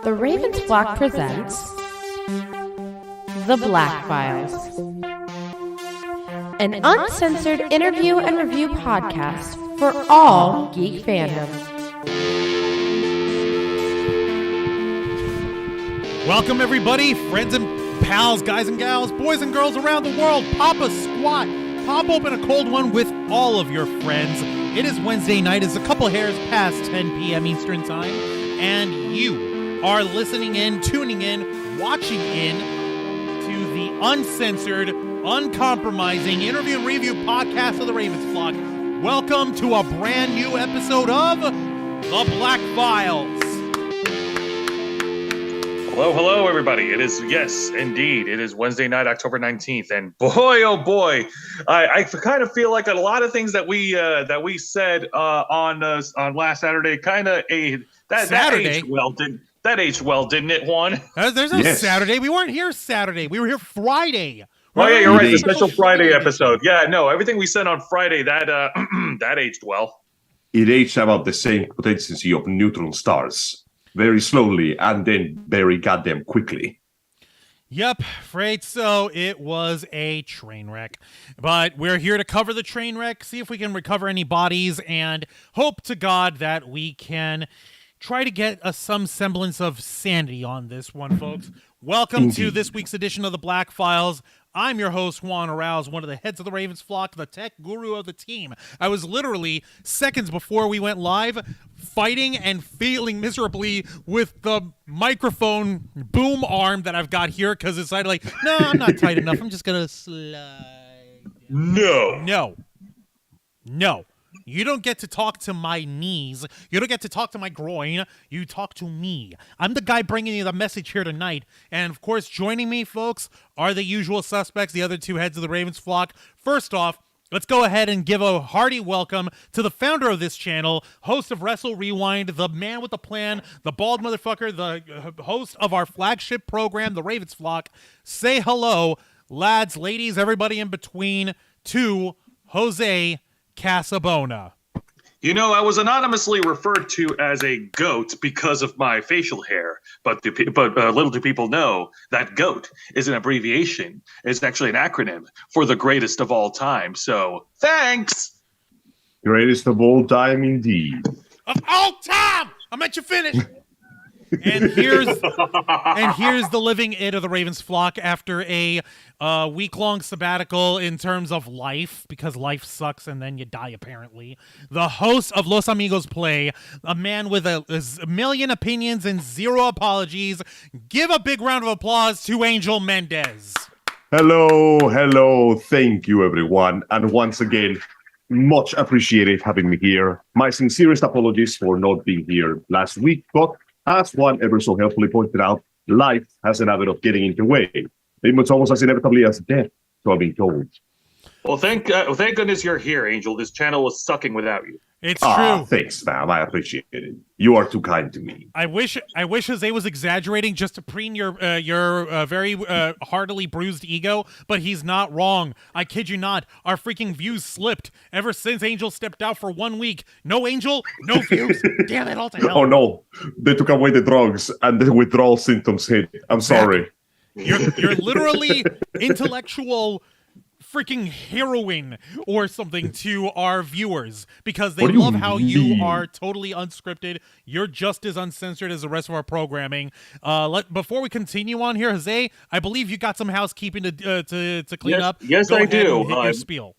The Ravens Flock presents The Black Files, an uncensored interview and review podcast for all geek fandom. Welcome, everybody, friends and pals, guys and gals, boys and girls around the world. Pop a squat, pop open a cold one with all of your friends. It is Wednesday night. It's a couple hairs past 10 p.m. Eastern Time, and you are listening in, tuning in, watching in to the uncensored, uncompromising interview and review podcast of the Ravens Flock. Welcome to a brand new episode of The Black Files. Hello, everybody. It is, yes, indeed. It is Wednesday night, October 19th. And boy, oh boy, I kind of feel like a lot of things that we said on last Saturday that aged well, didn't it, Juan? There's no Saturday. We weren't here Saturday. We were here Friday. Oh, yeah, you're right. The special Friday episode. Yeah, no, everything we said on Friday, that that aged well. It aged about the same potency of neutron stars. Very slowly and then very goddamn quickly. Yep, afraid so. It was a train wreck. But we're here to cover the train wreck, see if we can recover any bodies, and hope to God that we can try to get some semblance of sanity on this one, folks. Welcome to this week's edition of the Black Files. I'm your host, Juan Arauz, one of the heads of the Ravens Flock, the tech guru of the team. I was literally, seconds before we went live, fighting and failing miserably with the microphone boom arm that I've got here, because it's like, no, I'm not tight enough. I'm just going to slide. No. You don't get to talk to my knees. You don't get to talk to my groin. You talk to me. I'm the guy bringing you the message here tonight. And, of course, joining me, folks, are the usual suspects, the other two heads of the Ravens Flock. First off, let's go ahead and give a hearty welcome to the founder of this channel, host of Wrestle Rewind, the man with the plan, the bald motherfucker, the host of our flagship program, the Ravens Flock. Say hello, lads, ladies, everybody in between, to Jose Casabona. You know, I was anonymously referred to as a goat because of my facial hair, but little do people know that GOAT is an abbreviation. It's actually an acronym for the greatest of all time. So, thanks! Greatest of all time, indeed. Of all time! I meant you finish. And here's the living it of the Ravens Flock after a week-long sabbatical in terms of life, because life sucks and then you die, apparently. The host of Los Amigos Play, a man with a million opinions and zero apologies. Give a big round of applause to Angel Mendez. Hello. Thank you, everyone. And once again, much appreciated having me here. My sincerest apologies for not being here last week, but as Juan ever so helpfully pointed out, life has an habit of getting in the way. It's almost as inevitably as death, so I've been told. Well, thank goodness you're here, Angel. This channel was sucking without you. It's true. Thanks, fam. I appreciate it. You are too kind to me. I wish Jose was exaggerating just to preen your very heartily bruised ego, but he's not wrong. I kid you not. Our freaking views slipped ever since Angel stepped out for 1 week. No Angel, no views. Damn it, all to hell. Oh no, they took away the drugs and the withdrawal symptoms hit. I'm sorry. You're literally intellectual freaking heroin or something to our viewers, because they love how you are totally unscripted. You're just as uncensored as the rest of our programming. Before we continue on here, Jose, I believe you got some housekeeping to clean up. Yes, Go I ahead do. And hit your spiel.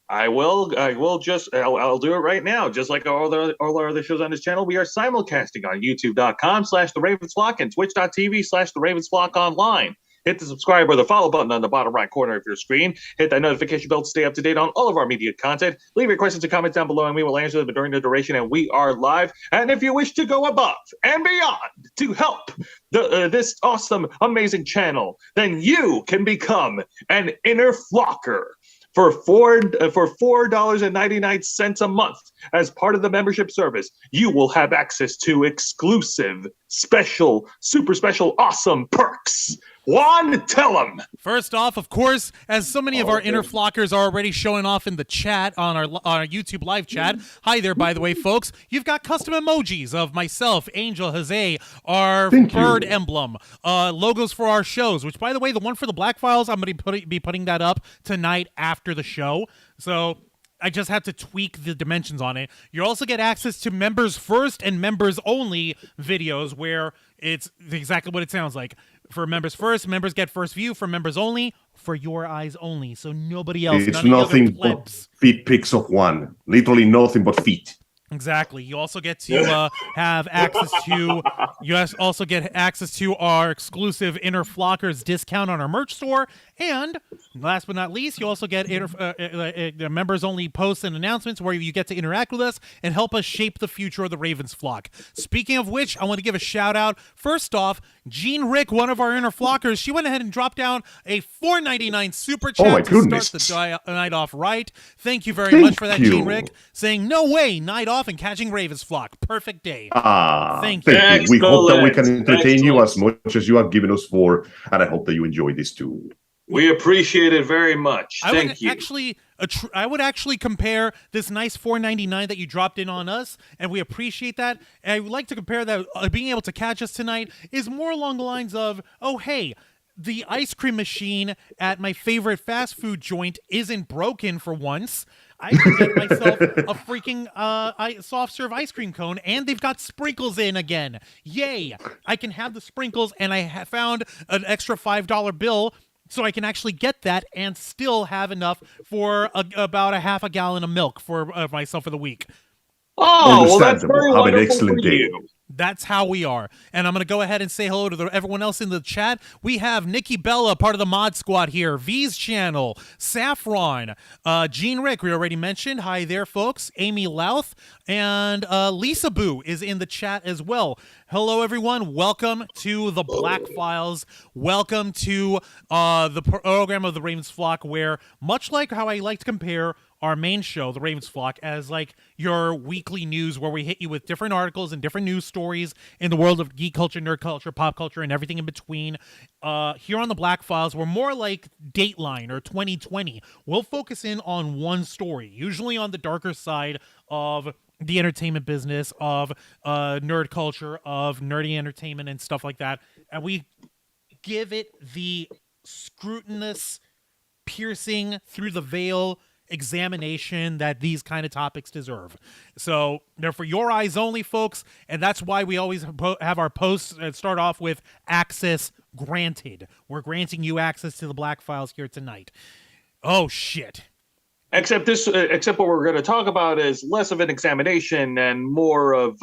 I'll do it right now. Just like all our other shows on this channel, we are simulcasting on youtube.com/The Ravens Flock and twitch.tv/The Ravens Flock online. Hit the subscribe or the follow button on the bottom right corner of your screen. Hit that notification bell to stay up to date on all of our media content. Leave your questions and comments down below, and we will answer them during the duration, and we are live. And if you wish to go above and beyond to help this awesome, amazing channel, then you can become an inner flocker. For $4.99 a month as part of the membership service, you will have access to exclusive, special, super special, awesome perks Juan, tell them. First off, of course, as so many of our inner flockers are already showing off in the chat on our YouTube live chat. Hi there, by the way, folks. You've got custom emojis of myself, Angel, Jose, our bird emblem, logos for our shows. Which, by the way, the one for the Black Files, I'm going to be putting that up tonight after the show. So I just have to tweak the dimensions on it. You also get access to members first and members only videos, where it's exactly what it sounds like. For members first, members get first view. For members only, for your eyes only. So nobody else. It's nothing but feet pics of Juan. Literally nothing but feet. Exactly. You also get to have access to. You also get access to our exclusive Inner Flockers discount on our merch store, and last but not least, you also get members only posts and announcements where you get to interact with us and help us shape the future of the Ravens flock. Speaking of which, I want to give a shout out. First off, Jean Rick, one of our Inner Flockers, she went ahead and dropped down a $4.99 super chat to start the night off right. Thank you very much for that, Jean Rick, saying no way, night off and catching Ravens flock. Perfect day. Thank you. We hope that we can entertain you as much as you have given us for, and I hope that you enjoy this too. We appreciate it very much. Thank you. I would actually compare this nice $4.99 that you dropped in on us, and we appreciate that. And I would like to compare that being able to catch us tonight is more along the lines of, oh, hey, the ice cream machine at my favorite fast food joint isn't broken for once. I can get myself a freaking soft serve ice cream cone, and they've got sprinkles in again. Yay! I can have the sprinkles, and I found an extra $5 bill, so I can actually get that and still have enough for about a half a gallon of milk for myself for the week. Oh, well, that's very Have an wonderful excellent for day. you. That's how we are. And I'm going to go ahead and say hello to everyone else in the chat. We have Nikki Bella, part of the mod squad here, V's channel, Saffron, Gene Rick, we already mentioned. Hi there, folks. Amy Louth, and Lisa Boo is in the chat as well. Hello, everyone. Welcome to the Black Files. Welcome to the program of the Ravens Flock, where, much like how I like to compare our main show, The Ravens Flock, as like your weekly news where we hit you with different articles and different news stories in the world of geek culture, nerd culture, pop culture, and everything in between. Here on the Black Files, we're more like Dateline or 2020. We'll focus in on one story, usually on the darker side of the entertainment business, of nerd culture, of nerdy entertainment and stuff like that. And we give it the scrutinous, piercing through the veil examination that these kind of topics deserve. So they're for your eyes only, folks, and that's why we always have our posts start off with access granted. We're granting you access to the Black Files here tonight. Oh shit. Except what we're going to talk about is less of an examination and more of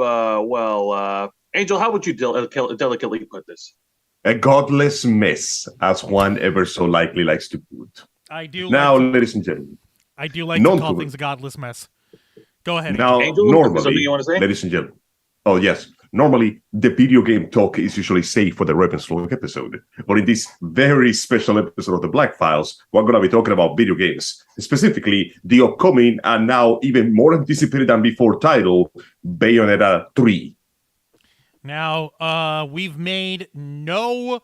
Angel, how would you delicately put this? A godless mess, as Juan ever so likely likes to put. I do. Now, ladies and gentlemen, I do like to call things a godless mess. Go ahead. Now, Angel, normally, something you want to say? ladies and gentlemen, oh yes, normally the video game talk is usually safe for the Ravens Flock episode, but in this very special episode of the Black Files, we're going to be talking about video games, specifically the upcoming and now even more anticipated than before title, Bayonetta 3. Now, we've made no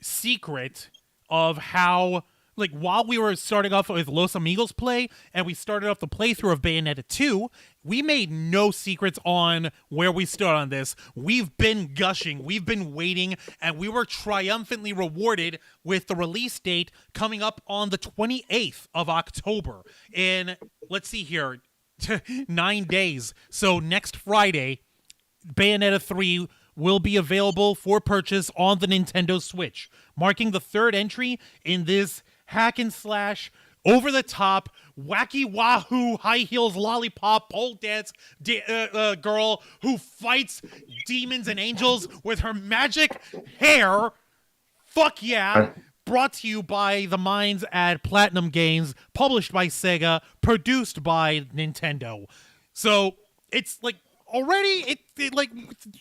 secret of how, like, while we were starting off with Los Amigos play, and we started off the playthrough of Bayonetta 2, we made no secrets on where we stood on this. We've been gushing, we've been waiting, and we were triumphantly rewarded with the release date coming up on the 28th of October. In, let's see here, 9 days. So next Friday, Bayonetta 3 will be available for purchase on the Nintendo Switch, marking the third entry in this hack and slash, over the top, wacky wahoo, high heels, lollipop, pole dance girl who fights demons and angels with her magic hair. Fuck yeah. Brought to you by the minds at Platinum Games, published by Sega, produced by Nintendo. So it's like, already, like,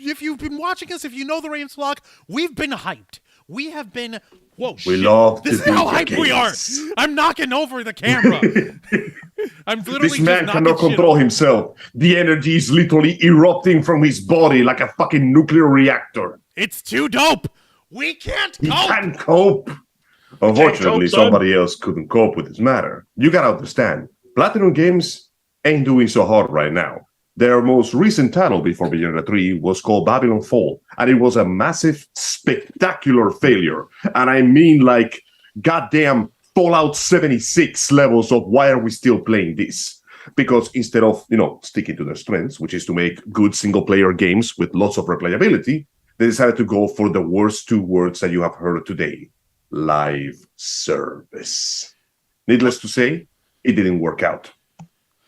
if you've been watching us, if you know the Ravens Flock, we've been hyped. We have been, whoa, We shit. love This is how hyped we are. I'm knocking over the camera. I'm literally This man just cannot control himself. The energy is literally erupting from his body like a fucking nuclear reactor. It's too dope. We can't He cope. can't cope. Unfortunately, cope, son. somebody else couldn't cope with this matter. You gotta understand, Platinum Games ain't doing so hard right now. Their most recent title before Bayonetta 3 was called Babylon Fall, and it was a massive, spectacular failure. And I mean, like, goddamn Fallout 76 levels of why are we still playing this? Because instead of, sticking to their strengths, which is to make good single-player games with lots of replayability, they decided to go for the worst two words that you have heard today. Live service. Needless to say, it didn't work out.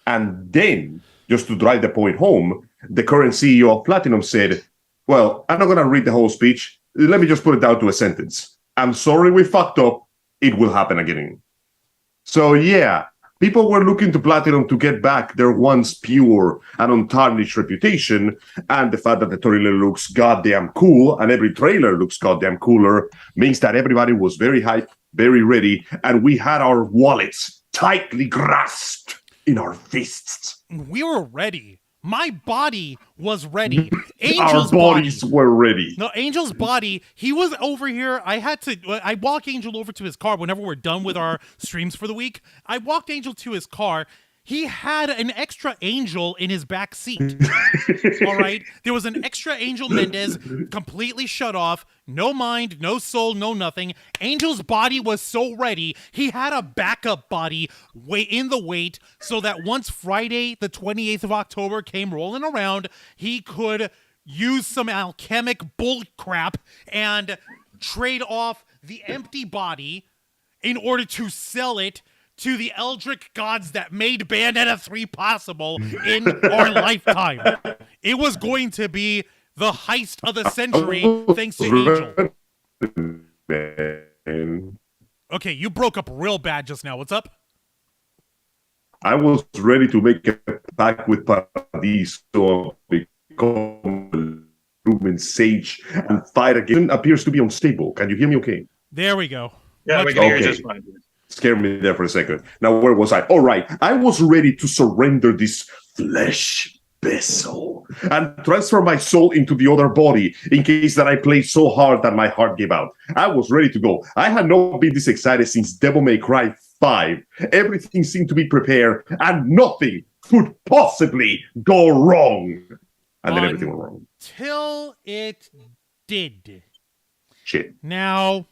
And then, just to drive the point home, the current CEO of Platinum said, well, I'm not going to read the whole speech. Let me just put it down to a sentence. I'm sorry we fucked up. It will happen again. So yeah, people were looking to Platinum to get back their once pure and untarnished reputation, and the fact that the trailer looks goddamn cool, and every trailer looks goddamn cooler, means that everybody was very hyped, very ready, and we had our wallets tightly grasped in our fists. We were ready. My body was ready. Our bodies were ready. No, Angel's body, he was over here. I walk Angel over to his car whenever we're done with our streams for the week. I walked Angel to his car. He had an extra Angel in his back seat. All right? There was an extra Angel Mendez completely shut off. No mind, no soul, no nothing. Angel's body was so ready. He had a backup body in the wait so that once Friday, the 28th of October came rolling around, he could use some alchemic bull crap and trade off the empty body in order to sell it to the eldritch gods that made Bayonetta 3 possible in our lifetime. It was going to be the heist of the century thanks to Angel. Okay, you broke up real bad just now. What's up? I was ready to make a pact with Paradiso, become a Lumen Sage, and fight again. Appears to be unstable. Can you hear me okay? There we go. Yeah, we can hear you just fine. Scared me there for a second. Now, where was I? All right. I was ready to surrender this flesh vessel and transfer my soul into the other body in case that I played so hard that my heart gave out. I was ready to go. I had not been this excited since Devil May Cry 5. Everything seemed to be prepared and nothing could possibly go wrong. And then everything went wrong. Till it did. Shit. Now,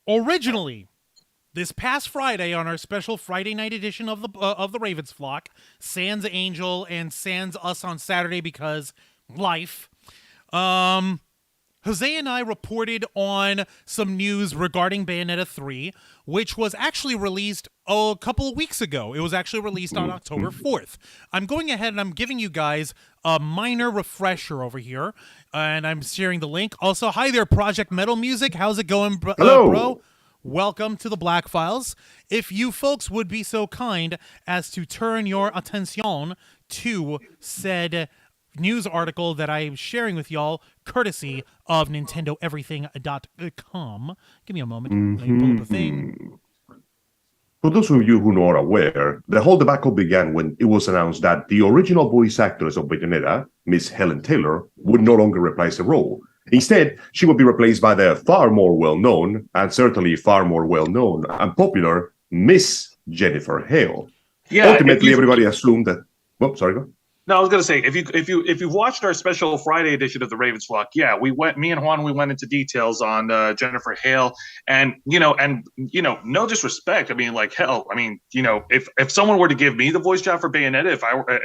originally, this past Friday on our special Friday night edition of the Ravens Flock, sans Angel and sans us on Saturday because life, Jose and I reported on some news regarding Bayonetta 3, which was actually released a couple of weeks ago. It was actually released on October 4th. I'm going ahead and I'm giving you guys a minor refresher over here, and I'm sharing the link. Also, hi there, Project Metal Music. How's it going, Hello. bro? Welcome to the Black Files. If you folks would be so kind as to turn your attention to said news article that I'm sharing with y'all, courtesy of NintendoEverything.com. Give me a moment. Let me pull up the thing. For those of you who are aware, the whole debacle began when it was announced that the original voice actress of Bayonetta, Miss Helen Taylor, would no longer reprise the role. Instead, she would be replaced by the far more well-known, and certainly far more well-known and popular, Miss Jennifer Hale. Yeah, ultimately, everybody assumed that... Oh, sorry, go. No, I was gonna say if you watched our special Friday edition of the Ravens Flock, yeah, me and Juan, we went into details on Jennifer Hale, and no disrespect. I mean, like hell, I mean, if someone were to give me the voice job for Bayonetta, if I were,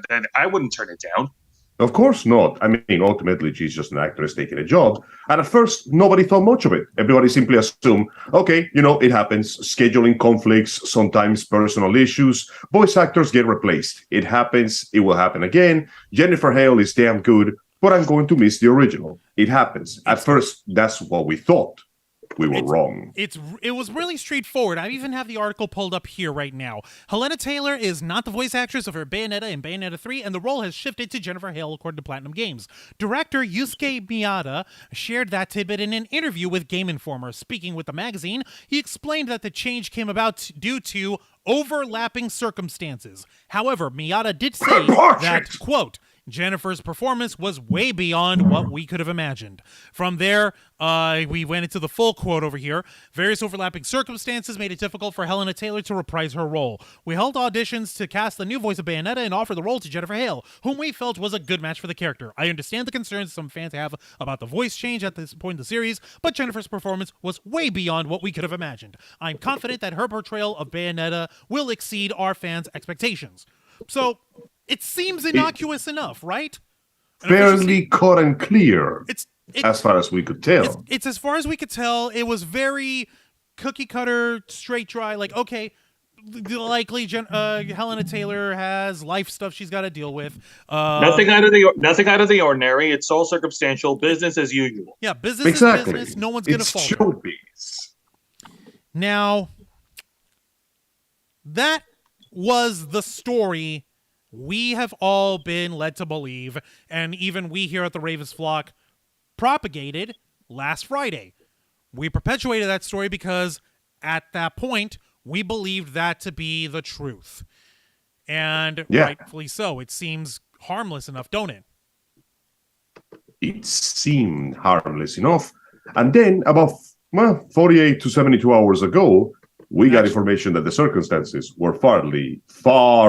then I wouldn't turn it down. Of course not. I mean, ultimately, she's just an actress taking a job. And at first, nobody thought much of it. Everybody simply assumed, okay, it happens. Scheduling conflicts, sometimes personal issues. Voice actors get replaced. It happens. It will happen again. Jennifer Hale is damn good, but I'm going to miss the original. It happens. At first, that's what we thought. We were wrong. It was really straightforward. I even have the article pulled up here right now. Helena Taylor is not the voice actress of her Bayonetta in Bayonetta 3, and the role has shifted to Jennifer Hale, according to Platinum Games. Director Yusuke Miyata shared that tidbit in an interview with Game Informer. Speaking with the magazine, he explained that the change came about due to overlapping circumstances. However, Miyata did say that, quote, Jennifer's performance was way beyond what we could have imagined. From there, we went into the full quote over here. Various overlapping circumstances made it difficult for Helena Taylor to reprise her role. We held auditions to cast the new voice of Bayonetta and offer the role to Jennifer Hale, whom we felt was a good match for the character. I understand the concerns some fans have about the voice change at this point in the series, but Jennifer's performance was way beyond what we could have imagined. I'm confident that her portrayal of Bayonetta will exceed our fans' expectations. So, it seems innocuous enough, right? Fairly cut and clear, as far as we could tell. It's as far as we could tell. It was very cookie cutter, straight dry. Like, okay, likely Helena Taylor has life stuff she's got to deal with. Nothing out of the ordinary. It's all circumstantial, business as usual. Yeah, business is business. No one's going to fault her. Showbiz. Now, that was the story we have all been led to believe, and even we here at the Ravens Flock propagated last Friday. We perpetuated that story because at that point, we believed that to be the truth. And rightfully so. It seems harmless enough, don't it? It seemed harmless enough. And then about 48 to 72 hours ago, we got information that the circumstances were far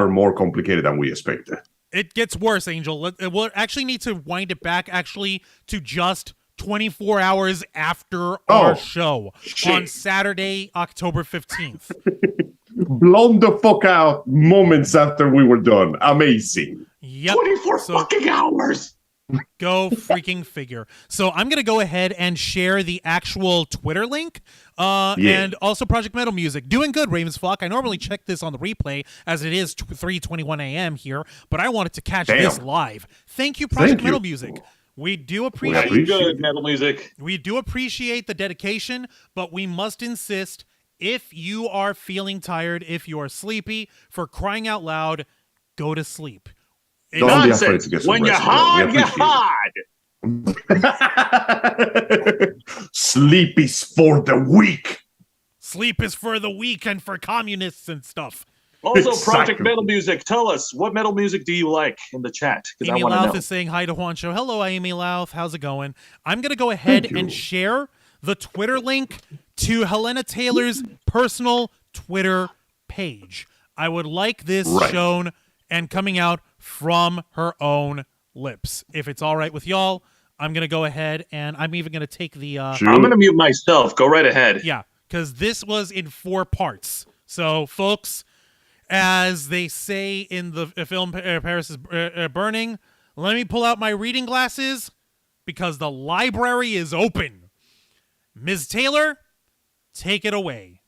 more complicated than we expected. It gets worse, Angel. We'll actually need to wind it back to just 24 hours after our show on Saturday, October 15th. Blown the fuck out moments after we were done. Amazing. Yep. 24 fucking hours. Go freaking figure. So I'm going to go ahead and share the actual Twitter link and also Project Metal Music. Doing good, Ravens Flock. I normally check this on the replay as it is 3:21 a.m. here, but I wanted to catch this live. Thank you, Project Metal Music. We do appreciate good Metal Music. We do appreciate the dedication, but we must insist, if you are feeling tired, if you are sleepy, for crying out loud, go to sleep. Don't be afraid to get some when rest. you're hard, you're hard. Sleep is for the weak. Sleep is for the weak and for communists and stuff. Also, Project Metal Music, tell us, what metal music do you like in the chat? Amy Louth is saying hi to Juan Show. Hello, Amy Louth. How's it going? I'm going to go ahead and share the Twitter link to Helena Taylor's personal Twitter page. I would like this shown and coming out from her own lips. If it's all right with y'all, I'm going to go ahead and I'm even going to take the... I'm going to mute myself. Go right ahead. Yeah, because this was in 4 parts. So, folks, as they say in the film Paris is Burning, let me pull out my reading glasses because the library is open. Ms. Taylor, take it away.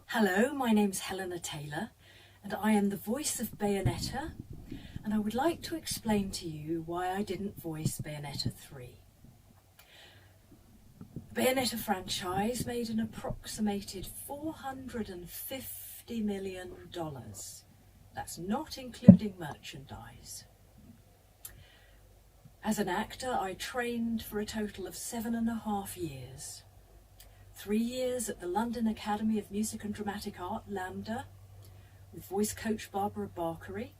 Hello, my name's Helena Taylor, and I am the voice of Bayonetta, and I would like to explain to you why I didn't voice Bayonetta 3. The Bayonetta franchise made an approximated $450 million. That's not including merchandise. As an actor, I trained for a total of 7.5 years. 3 years at the London Academy of Music and Dramatic Art, LAMDA, with voice coach Barbara Barkery,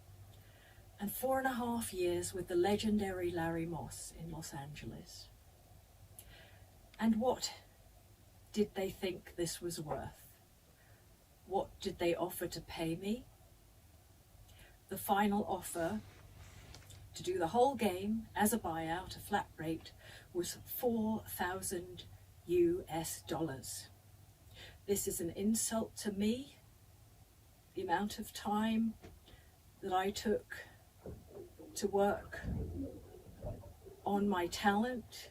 and 4.5 years with the legendary Larry Moss in Los Angeles. And what did they think this was worth? What did they offer to pay me? The final offer to do the whole game as a buyout, a flat rate, was $4,000 US. This is an insult to me, the amount of time that I took to work on my talent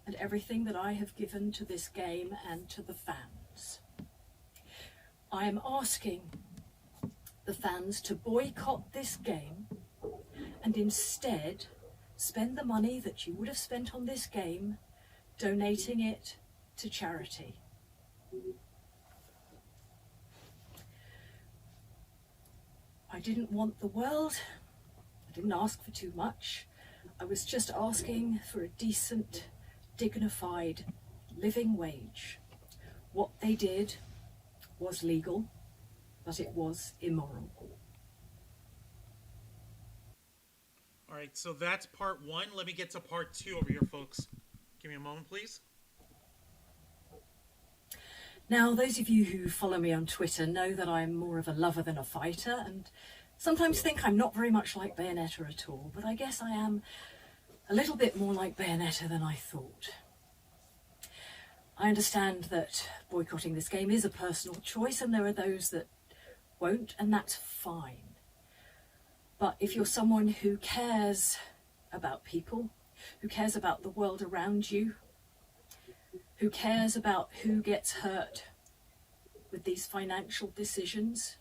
and everything that I have given to this game and to the fans. I am asking the fans to boycott this game and instead spend the money that you would have spent on this game donating it to charity. I didn't want the world. I didn't ask for too much. I was just asking for a decent, dignified living wage. What they did was legal, but it was immoral. right, so that's part 1. Let me get to part 2 over here, folks. Give me a moment, please. Now, those of you who follow me on Twitter know that I'm more of a lover than a fighter, and sometimes think I'm not very much like Bayonetta at all, but I guess I am a little bit more like Bayonetta than I thought. I understand that boycotting this game is a personal choice, and there are those that won't, and that's fine. But if you're someone who cares about people, who cares about the world around you, who cares about who gets hurt with these financial decisions,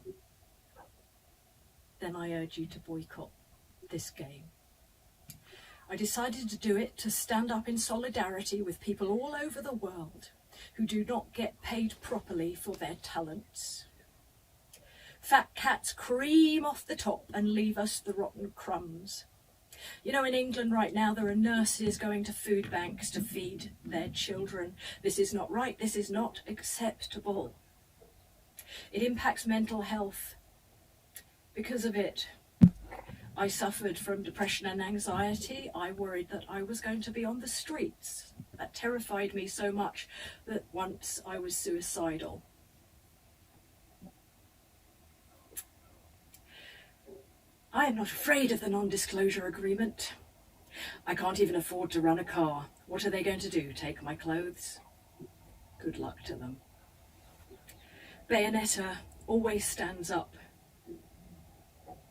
then I urge you to boycott this game. I decided to do it to stand up in solidarity with people all over the world who do not get paid properly for their talents. Fat cats cream off the top and leave us the rotten crumbs. You know, in England right now, there are nurses going to food banks to feed their children. This is not right. This is not acceptable. It impacts mental health. Because of it, I suffered from depression and anxiety. I worried that I was going to be on the streets. That terrified me so much that once I was suicidal. I am not afraid of the non-disclosure agreement. I can't even afford to run a car. What are they going to do? Take my clothes? Good luck to them. Bayonetta always stands up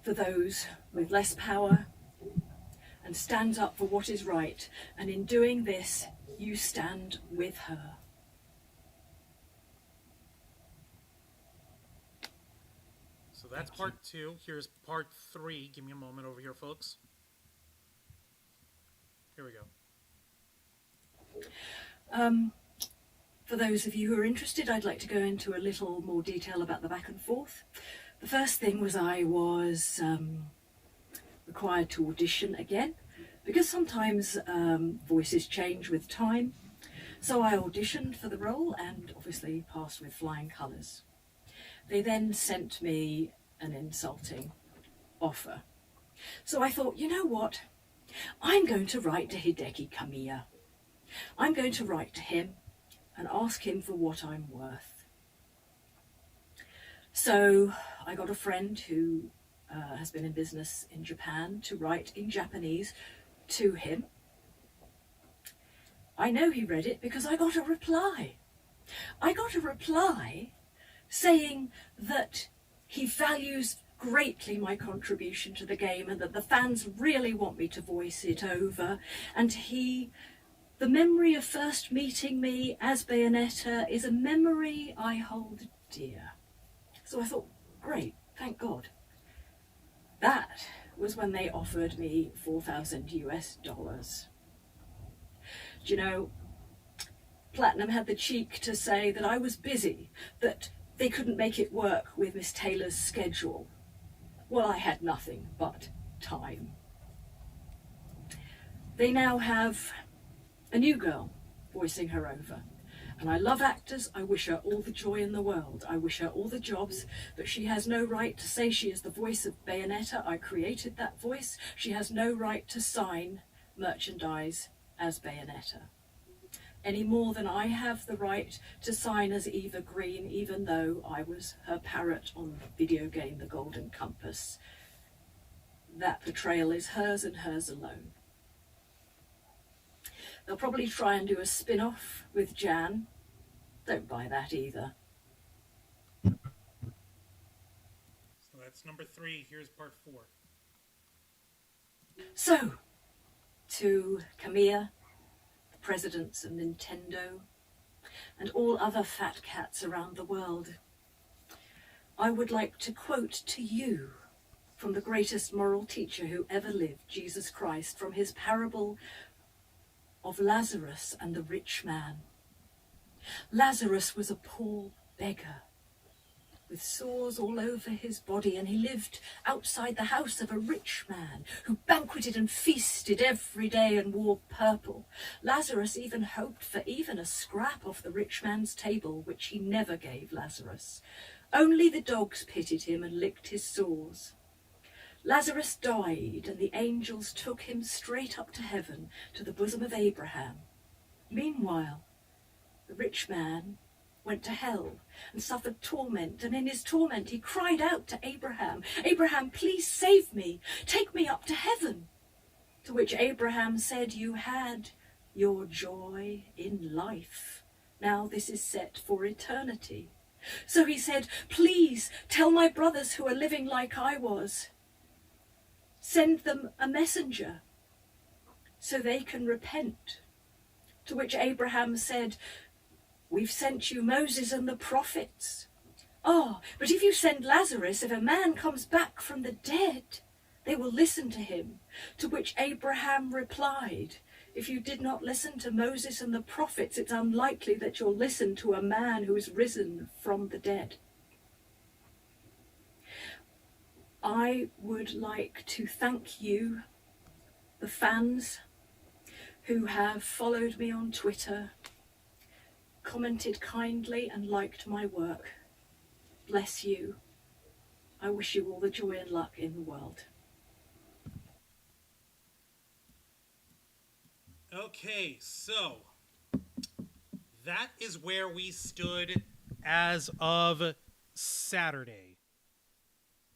for those with less power and stands up for what is right. And in doing this, you stand with her. So that's part 2. Here's part 3. Give me a moment over here, folks. Here we go. For those of you who are interested, I'd like to go into a little more detail about the back and forth. The first thing was I was required to audition again, because sometimes voices change with time. So I auditioned for the role and obviously passed with flying colours. They then sent me an insulting offer. So I thought, you know what? I'm going to write to Hideki Kamiya. I'm going to write to him and ask him for what I'm worth. So I got a friend who has been in business in Japan to write in Japanese to him. I know he read it because I got a reply. I got a reply saying that he values greatly my contribution to the game and that the fans really want me to voice it over, and the memory of first meeting me as Bayonetta is a memory I hold dear. So I thought, great, thank God. That was when they offered me $4,000 US. Do you know, Platinum had the cheek to say that I was busy, that they couldn't make it work with Miss Taylor's schedule. Well, I had nothing but time. They now have a new girl voicing her over. And I love actors. I wish her all the joy in the world. I wish her all the jobs, but she has no right to say she is the voice of Bayonetta. I created that voice. She has no right to sign merchandise as Bayonetta, any more than I have the right to sign as Eva Green, even though I was her parrot on the video game The Golden Compass. That portrayal is hers and hers alone. They'll probably try and do a spin-off with Jan. Don't buy that either. So that's number 3. Here's part 4. So, to Kamiya, the presidents of Nintendo, and all other fat cats around the world, I would like to quote to you from the greatest moral teacher who ever lived, Jesus Christ, from his parable of Lazarus and the rich man. Lazarus was a poor beggar with sores all over his body, and he lived outside the house of a rich man who banqueted and feasted every day and wore purple. Lazarus even hoped for even a scrap off the rich man's table, which he never gave Lazarus. Only the dogs pitied him and licked his sores. Lazarus died, and the angels took him straight up to heaven, to the bosom of Abraham. Meanwhile, the rich man went to hell and suffered torment, and in his torment he cried out to Abraham, Abraham, please save me, take me up to heaven. To which Abraham said, you had your joy in life. Now this is set for eternity. So he said, please tell my brothers who are living like I was, send them a messenger so they can repent. To which Abraham said, we've sent you Moses and the prophets. Oh, but if you send Lazarus, if a man comes back from the dead, they will listen to him. To which Abraham replied, if you did not listen to Moses and the prophets, it's unlikely that you'll listen to a man who is risen from the dead. I would like to thank you, the fans who have followed me on Twitter, commented kindly and liked my work. Bless you. I wish you all the joy and luck in the world. Okay, so that is where we stood as of Saturday.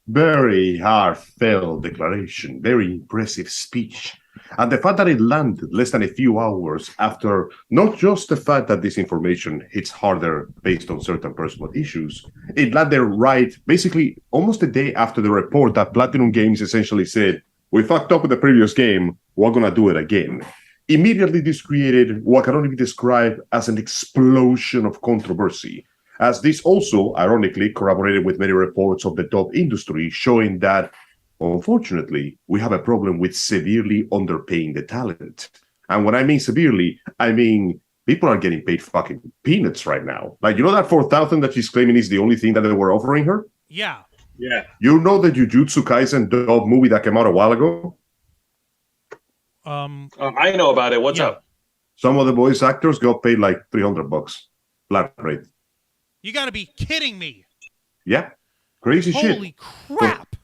Very heartfelt declaration, very impressive speech. And the fact that it landed less than a few hours after not just the fact that this information hits harder based on certain personal issues, it landed right basically almost a day after the report that Platinum Games essentially said, we fucked up with the previous game, we're going to do it again. Immediately this created what can only be described as an explosion of controversy, as this also, ironically, corroborated with many reports of the dub industry showing that, unfortunately, we have a problem with severely underpaying the talent. And when I mean severely, I mean people are getting paid fucking peanuts right now. Like, you know that 4,000 that she's claiming is the only thing that they were offering her? Yeah. Yeah. You know the Jujutsu Kaisen dub movie that came out a while ago? I know about it. What's up? Some of the voice actors got paid like $300 flat rate. You got to be kidding me. Yeah, crazy shit. Holy crap.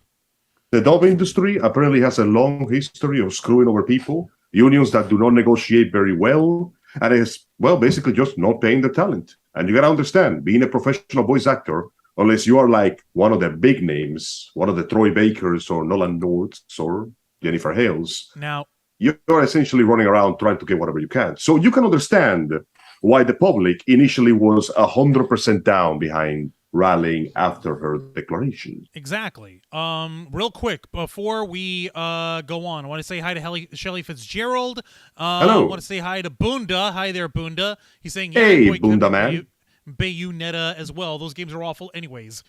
The dub industry apparently has a long history of screwing over people, unions that do not negotiate very well, and is, well, basically just not paying the talent. And you got to understand, being a professional voice actor, unless you are like one of the big names, one of the Troy Bakers or Nolan Norths or Jennifer Hales, now you're essentially running around trying to get whatever you can. So you can understand why the public initially was 100% down behind rallying after her declaration. Exactly. Real quick, before we go on, I want to say hi to Shelly Fitzgerald. Hello. I want to say hi to Bunda. Hi there, Bunda. He's saying, yeah, hey, boy, Bunda man. Bayonetta as well. Those games are awful anyways.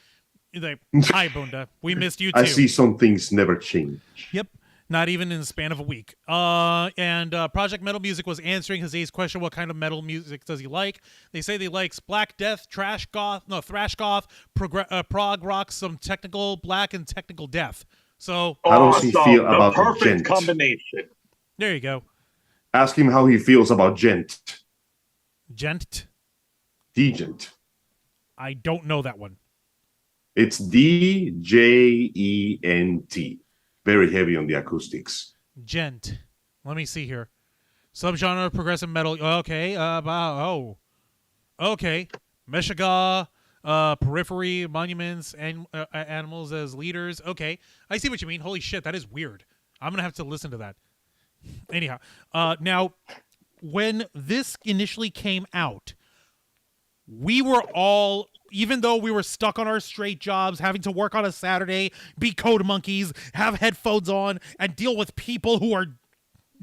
Hi, Bunda. We missed you too. I see some things never change. Yep. Not even in the span of a week. And Project Metal Music was answering Jose's question, what kind of metal music does he like? They say they likes Black Death, thrash goth, prog rock, some technical black, and technical death. So how does he feel about perfect Gent? Combination. There you go. Ask him how he feels about Gent. Gent? Degent. I don't know that one. It's Djent. Very heavy on the acoustics. Gent. Let me see here. Subgenre of progressive metal. Okay. Okay. Meshuggah, Periphery, Monuments, and Animals as leaders. Okay. I see what you mean. Holy shit, that is weird. I'm going to have to listen to that. Anyhow. Now, when this initially came out, we were all, even though we were stuck on our straight jobs, having to work on a Saturday, be code monkeys, have headphones on, and deal with people who are,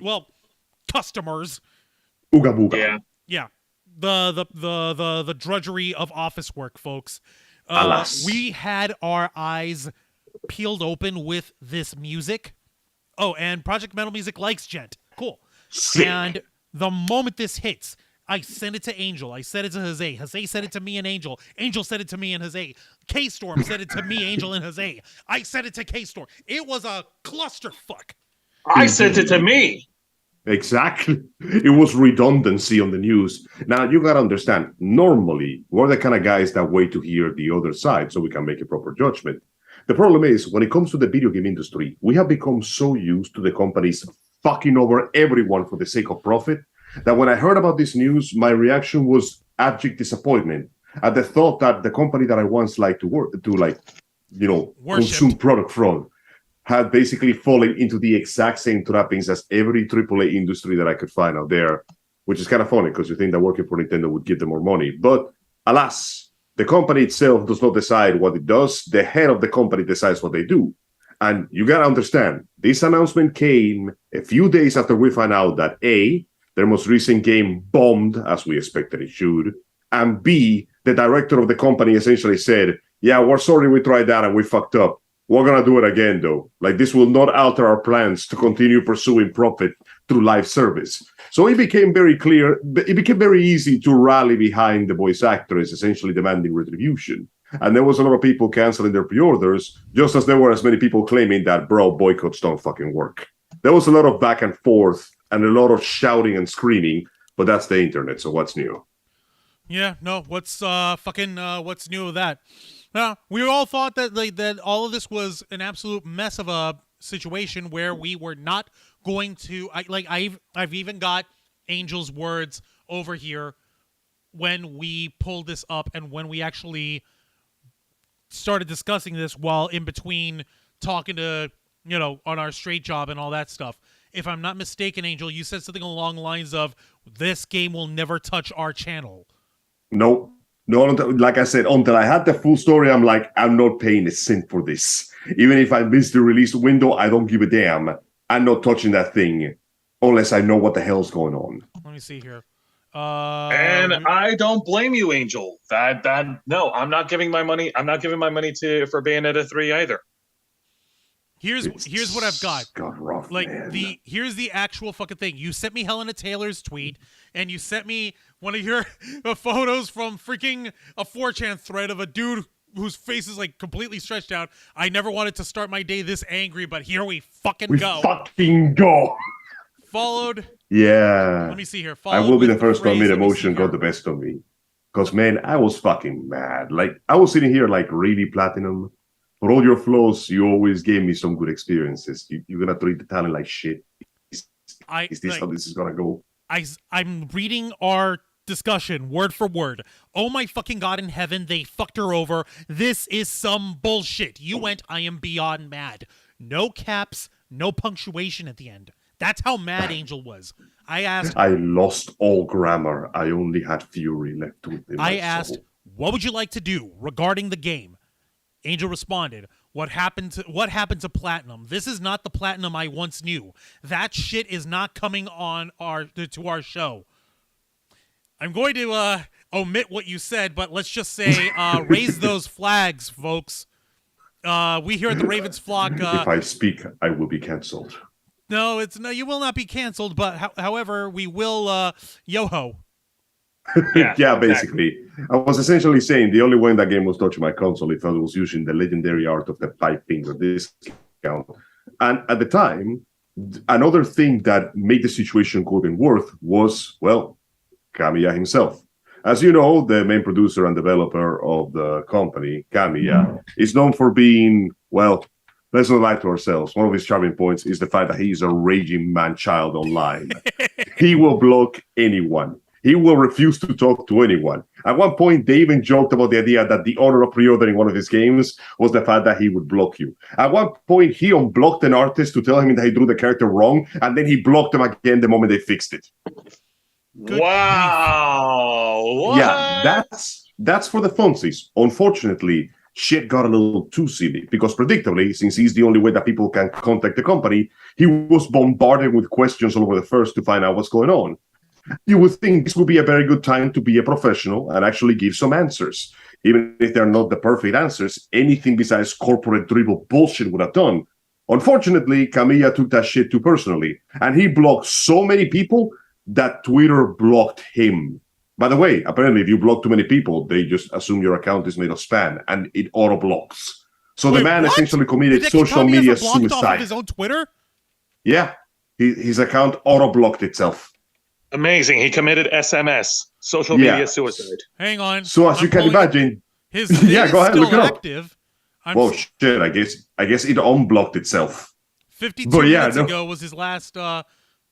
well, customers. Ooga booga. Yeah. The drudgery of office work, folks. We had our eyes peeled open with this music. Oh, and Project Metal Music likes Gent. Cool. Sick. And the moment this hits, I sent it to Angel. I sent it to Jose. Jose sent it to me and Angel. Angel sent it to me and Jose. K-Storm sent it to me, Angel, and Jose. I sent it to K-Storm. It was a clusterfuck. I sent it to me. Exactly. It was redundancy on the news. Now, you got to understand, normally, we're the kind of guys that wait to hear the other side so we can make a proper judgment. The problem is, when it comes to the video game industry, we have become so used to the companies fucking over everyone for the sake of profit that when I heard about this news, my reaction was abject disappointment at the thought that the company that I once liked to work to, like, you know, consume product from, had basically fallen into the exact same trappings as every AAA industry that I could find out there, which is kind of funny because you think that working for Nintendo would give them more money. But alas, the company itself does not decide what it does. The head of the company decides what they do. And you got to understand, this announcement came a few days after we found out that A, their most recent game bombed as we expected it should, and B, the director of the company essentially said, yeah, we're sorry we tried that and we fucked up. We're going to do it again, though. Like, this will not alter our plans to continue pursuing profit through live service. So it became very clear, it became very easy to rally behind the voice actors, essentially demanding retribution. And there was a lot of people canceling their pre-orders, just as there were as many people claiming that, bro, boycotts don't fucking work. There was a lot of back and forth and a lot of shouting and screaming, but that's the internet, so what's new? Yeah, no, what's what's new with that? We all thought that that all of this was an absolute mess of a situation where we were not going to. I've even got Angel's words over here when we pulled this up and when we actually started discussing this while in between talking to, you know, on our straight job and all that stuff. If I'm not mistaken, Angel, you said something along the lines of, this game will never touch our channel. No, like I said, until I had the full story, I'm like, I'm not paying a cent for this. Even if I miss the release window, I don't give a damn. I'm not touching that thing unless I know what the hell's going on. Let me see here. And I don't blame you, Angel. No, I'm not giving my money. I'm not giving my money for Bayonetta 3 either. Here's what I've got. Rough, like man. Here's the actual fucking thing. You sent me Helena Taylor's tweet, and you sent me one of your photos from freaking a 4chan thread of a dude whose face is like completely stretched out. I never wanted to start my day this angry, but here we fucking go. Fucking go. Followed. Yeah. Let me see here. I will be the first to admit emotion got the best of me. Because, man, I was fucking mad. Like, I was sitting here like, really, Platinum? For all your flaws, you always gave me some good experiences. You're going to treat the talent like shit. Is this how this is going to go? I'm reading our discussion word for word. Oh my fucking God in heaven, they fucked her over. This is some bullshit. You went, I am beyond mad. No caps, no punctuation at the end. That's how mad Angel was. I lost all grammar. I only had fury left within my asked, what would you like to do regarding the game? Angel responded, what happened to Platinum? This is not the Platinum I once knew. That shit is not coming on to our show. I'm going to omit what you said, but let's just say raise those flags, folks. We here at the Ravens Flock... if I speak, I will be cancelled. No, you will not be canceled, but however, we will yo-ho. Yeah, basically. I was essentially saying the only way that game was touching my console if I was using the legendary art of the 5-finger discount. And at the time, another thing that made the situation go even worse was, well, Kamiya himself. As you know, the main producer and developer of the company, Kamiya, is known for being, well, let's not lie to ourselves. One of his charming points is the fact that he is a raging man-child online. He will block anyone. He will refuse to talk to anyone. At one point, they even joked about the idea that the honor of pre-ordering one of his games was the fact that he would block you. At one point, he unblocked an artist to tell him that he drew the character wrong, and then he blocked them again the moment they fixed it. Wow! What? Yeah, that's for the funsies. Unfortunately, shit got a little too silly because predictably, since he's the only way that people can contact the company, he was bombarded with questions all over the first to find out what's going on. You would think this would be a very good time to be a professional and actually give some answers. Even if they're not the perfect answers, anything besides corporate dribble bullshit would have done. Unfortunately, Kamiya took that shit too personally, and he blocked so many people that Twitter blocked him. By the way, apparently if you block too many people, they just assume your account is made of spam, and it auto-blocks. So the man essentially committed social media suicide. Off of his own Twitter? Yeah, his account auto-blocked itself. Amazing. He committed SMS, social media suicide. Hang on. So as you can imagine, his yeah, go ahead, still look it up. active. Well, shit. I guess it unblocked itself. 52 minutes ago was his last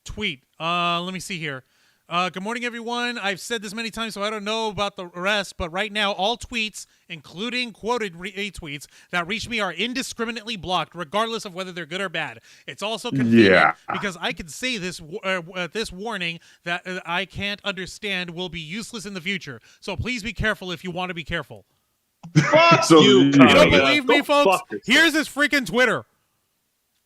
tweet. Let me see here. Good morning, everyone. I've said this many times, so I don't know about the rest, but right now, all tweets, including quoted retweets, that reach me are indiscriminately blocked, regardless of whether they're good or bad. It's also convenient because I can say this warning that I can't understand will be useless in the future. So please be careful if you want to be careful. Fuck So, you, You don't believe me, folks? Here's his freaking Twitter.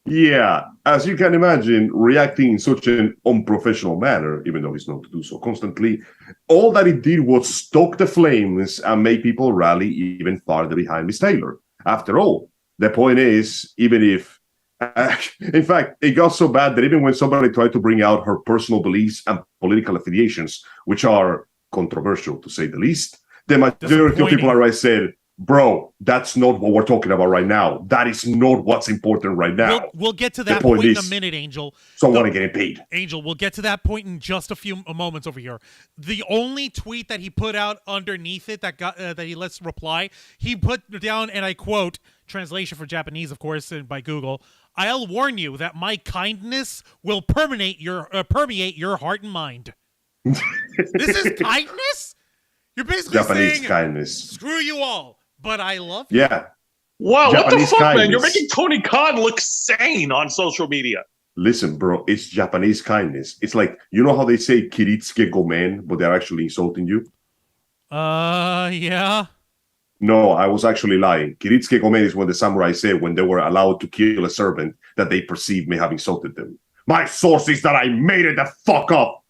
Yeah, as you can imagine, reacting in such an unprofessional manner, even though he's known to do so constantly, all that it did was stoke the flames and make people rally even farther behind Miss Taylor. After all, the point is, even if, in fact, it got so bad that even when somebody tried to bring out her personal beliefs and political affiliations, which are controversial to say the least, the majority of people already said, bro, that's not what we're talking about right now. That is not what's important right now. We'll get to that point in a minute, Angel. Someone getting paid. Angel, we'll get to that point in just a few moments over here. The only tweet that he put out underneath it that got that he lets reply, he put down, and I quote, translation for Japanese, of course, by Google, "I'll warn you that my kindness will permeate your heart and mind." This is kindness? You're basically Japanese saying, kindness. Screw you all. But I love you. Yeah. Wow, Japanese what the fuck, kindness. man? You're making Tony Khan look sane on social media. Listen, bro, it's Japanese kindness. It's like, you know how they say Kiritsuke Gomen, but they're actually insulting you? Yeah. No, I was actually lying. Kiritsuke Gomen is what the samurai said when they were allowed to kill a servant that they perceived may have insulted them. My source is that I made it the fuck up.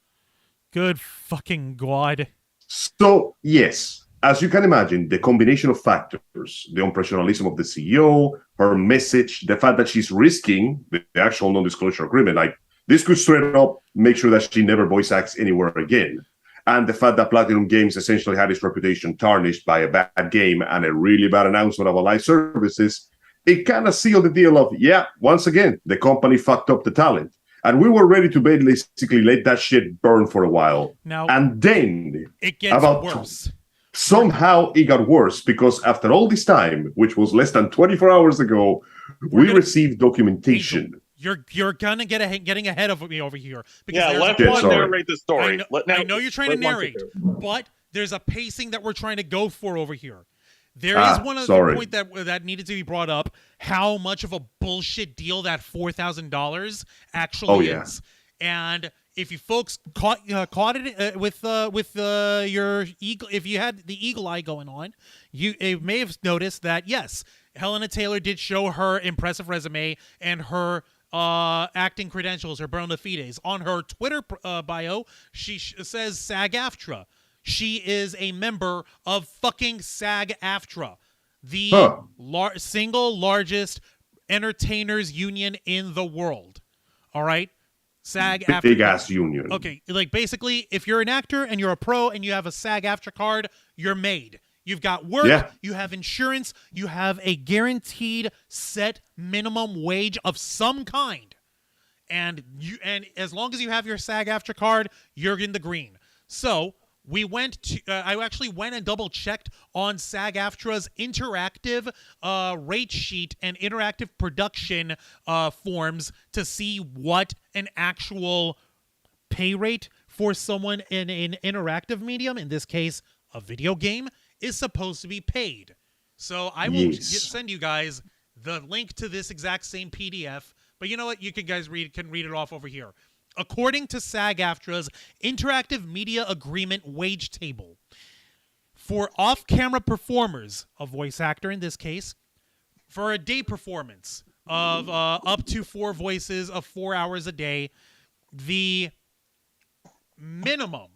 Good fucking God. So, yes, as you can imagine, the combination of factors, the unprofessionalism of the CEO, her message, the fact that she's risking the actual non-disclosure agreement, like this could straight up make sure that she never voice acts anywhere again. And the fact that Platinum Games essentially had its reputation tarnished by a bad game and a really bad announcement of a live services, it kind of sealed the deal of, yeah, once again, the company fucked up the talent. And we were ready to basically let that shit burn for a while. Now, and then it gets worse. Somehow it got worse because after all this time, which was less than 24 hours ago, we received documentation. You're gonna getting ahead of me over here. Because let Juan narrate the story. I know you're trying to narrate, but there's a pacing that we're trying to go for over here. There is one other point that needed to be brought up. How much of a bullshit deal that $4,000 actually is, and if you folks caught it with your eagle, if you had the eagle eye going on, you may have noticed that yes, Helena Taylor did show her impressive resume and her acting credentials, her bona fides. On her Twitter bio, she says SAG-AFTRA. She is a member of fucking SAG-AFTRA, the single largest entertainers union in the world. All right? SAG-AFTRA. Big ass union. Okay, like basically, if you're an actor and you're a pro and you have a SAG-AFTRA card, you're made. You've got work, you have insurance, you have a guaranteed set minimum wage of some kind. And as long as you have your SAG-AFTRA card, you're in the green. So we went to, I actually went and double checked on SAG-AFTRA's interactive rate sheet and interactive production forms to see what an actual pay rate for someone in an interactive medium, in this case, a video game, is supposed to be paid. So I will send you guys the link to this exact same PDF. But you know what? You can read it off over here. According to SAG-AFTRA's Interactive Media Agreement Wage Table, for off-camera performers, a voice actor in this case, for a day performance of up to 4 voices of 4 hours a day, the minimum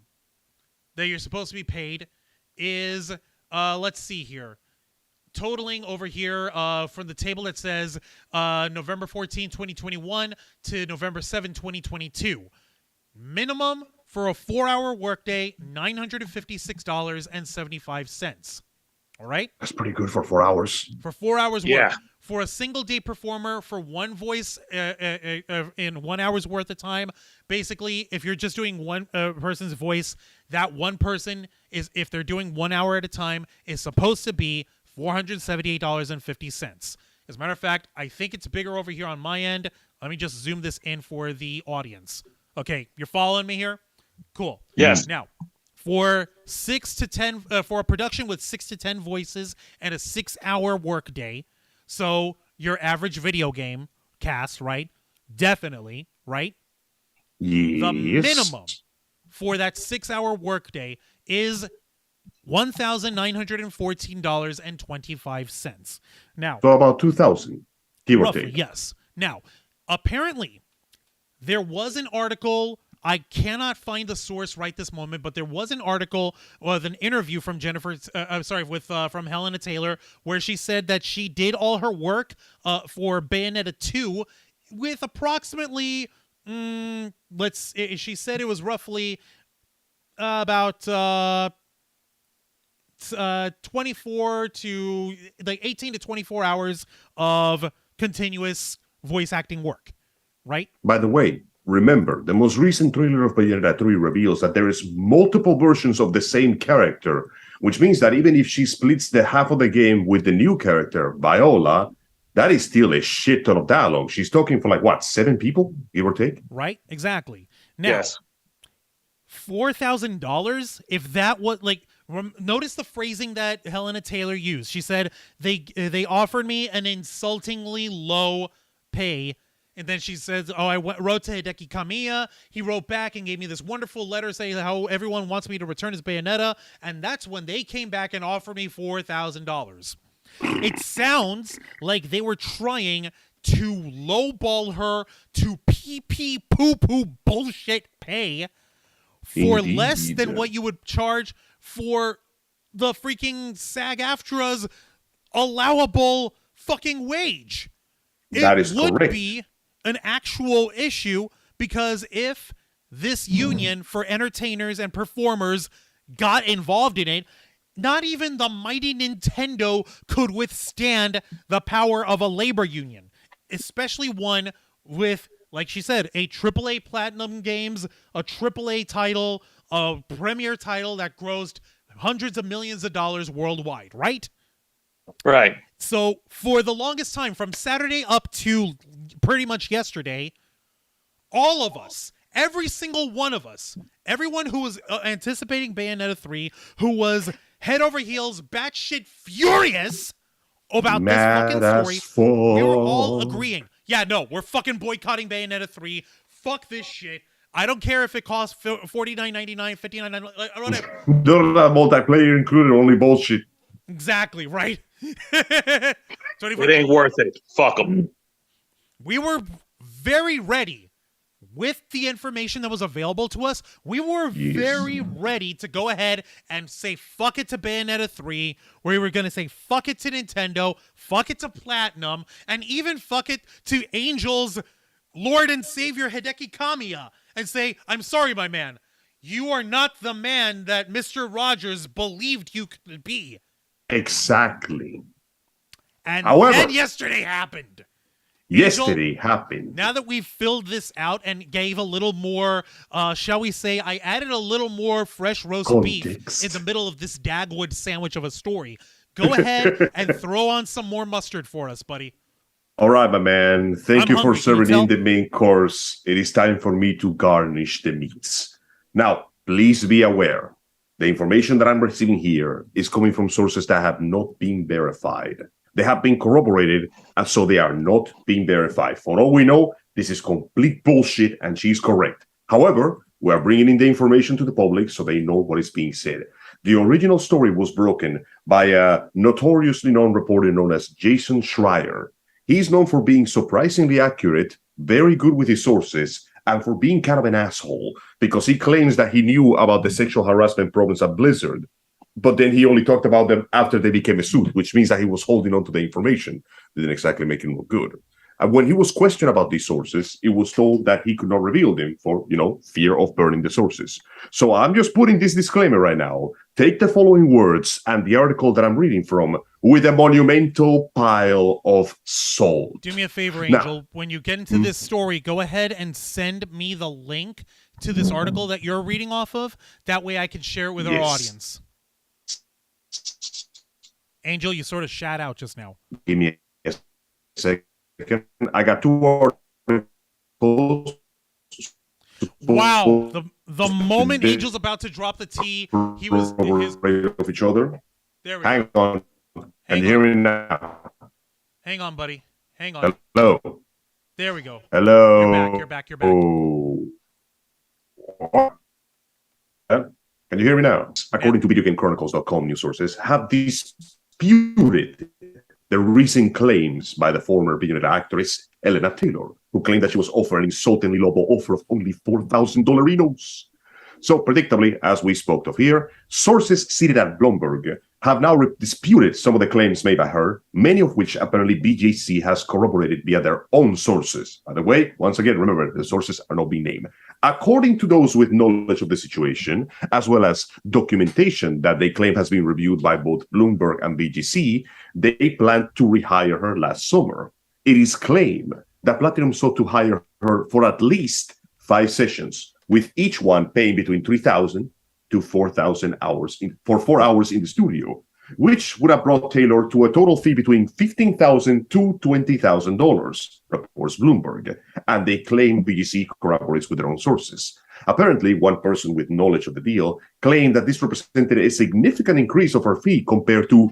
that you're supposed to be paid is, let's see here, totaling over here from the table that says November 14, 2021 to November 7, 2022. Minimum for a 4-hour workday, $956.75. All right? That's pretty good for 4 hours. For 4 hours work. For a single day performer, for one voice in 1 hour's worth of time, basically, if you're just doing one person's voice, that one person is, if they're doing 1 hour at a time, is supposed to be $478.50. As a matter of fact, I think it's bigger over here on my end. Let me just zoom this in for the audience. Okay, you're following me here? Cool. Yes. Now, for 6 to 10 for a production with 6 to 10 voices and a 6-hour workday, so your average video game cast, right? Definitely, right? Yes. The minimum for that 6-hour workday is $1,914.25. Now, So about 2,000, give or roughly, take. yes. Now, apparently, there was an article. I cannot find the source right this moment, but there was an article with an interview from from Helena Taylor, where she said that she did all her work for Bayonetta 2 with approximately, she said it was roughly about 24 to like 18 to 24 hours of continuous voice acting work, right? By the way, remember, the most recent trailer of Bayonetta 3 reveals that there is multiple versions of the same character, which means that even if she splits the half of the game with the new character, Viola, that is still a shit ton of dialogue. She's talking for like, what, 7 people, give or take? Right? Exactly. Now, Yes. $4,000, if that was like, notice the phrasing that Helena Taylor used. She said they offered me an insultingly low pay, and then she says, wrote to Hideki Kamiya. He wrote back and gave me this wonderful letter saying how everyone wants me to return as Bayonetta, and that's when they came back and offered me $4,000. It sounds like they were trying to lowball her to pee poo bullshit pay for Indeed. less than what you would charge for the freaking SAG-AFTRA's allowable fucking wage. That is It would correct. be an actual issue, because if this union for entertainers and performers got involved in it, not even the mighty Nintendo could withstand the power of a labor union, especially one with, like she said, a AAA Platinum Games, a AAA title, a premier title that grossed hundreds of millions of dollars worldwide, right? Right. So for the longest time, from Saturday up to pretty much yesterday, all of us, every single one of us, everyone who was anticipating Bayonetta 3, who was head over heels, batshit furious about this fucking story, we were all agreeing, yeah, no, we're fucking boycotting Bayonetta 3. Fuck this shit. I don't care if it costs $49.99, $59.99, whatever. Don't have multiplayer included, only bullshit. Exactly, right? It ain't worth it. Fuck them. We were very ready with the information that was available to us. We were very ready to go ahead and say fuck it to Bayonetta 3. We were going to say fuck it to Nintendo, fuck it to Platinum, and even fuck it to Angel's Lord and Savior Hideki Kamiya, and say, I'm sorry, my man. You are not the man that Mr. Rogers believed you could be. Exactly. And However, then yesterday happened. Yesterday happened. Now that we've filled this out and gave a little more, shall we say, I added a little more fresh roast beef in the middle of this Dagwood sandwich of a story. Go ahead and throw on some more mustard for us, buddy. All right, my man. Thank I'm you hungry, for serving can you in the main course. It is time for me to garnish the meats. Now, please be aware, the information that I'm receiving here is coming from sources that have not been verified. They have been corroborated, and so they are not being verified. For all we know, this is complete bullshit, and she's correct. However, we are bringing in the information to the public so they know what is being said. The original story was broken by a notoriously known reporter known as Jason Schreier. He's known for being surprisingly accurate, very good with his sources, and for being kind of an asshole, because he claims that he knew about the sexual harassment problems at Blizzard, but then he only talked about them after they became a suit, which means that he was holding on to the information. Didn't exactly make him look good. And when he was questioned about these sources, it was told that he could not reveal them for, fear of burning the sources. So I'm just putting this disclaimer right now. Take the following words and the article that I'm reading from with a monumental pile of salt. Do me a favor, Angel. When you get into this story, go ahead and send me the link to this article that you're reading off of. That way I can share it with our audience. Angel, you sort of shat out just now. Give me a second. I got 2 articles. Wow, the moment Angel's about to drop the T, he was his of each other. There we Hang go. on. Can you hear me now? Hang on, buddy. Hang on. Hello. There we go. Hello. You're back. Can you hear me now? According to VideoGameChronicles.com news sources, have disputed the recent claims by the former Bayonetta actress Elena Taylor, who claimed that she was offered an insultingly lowball offer of only $4,000. So, predictably, as we spoke of here, sources seated at Bloomberg have now disputed some of the claims made by her, many of which apparently BJC has corroborated via their own sources. By the way, once again, remember, the sources are not being named. According to those with knowledge of the situation, as well as documentation that they claim has been reviewed by both Bloomberg and BJC, they planned to rehire her last summer. It is claimed that Platinum sought to hire her for at least 5 sessions, with each one paying between 3,000 to 4,000 hours for 4 hours in the studio, which would have brought Taylor to a total fee between $15,000 to $20,000, reports Bloomberg, and they claim BGC corroborates with their own sources. Apparently, one person with knowledge of the deal claimed that this represented a significant increase of her fee compared to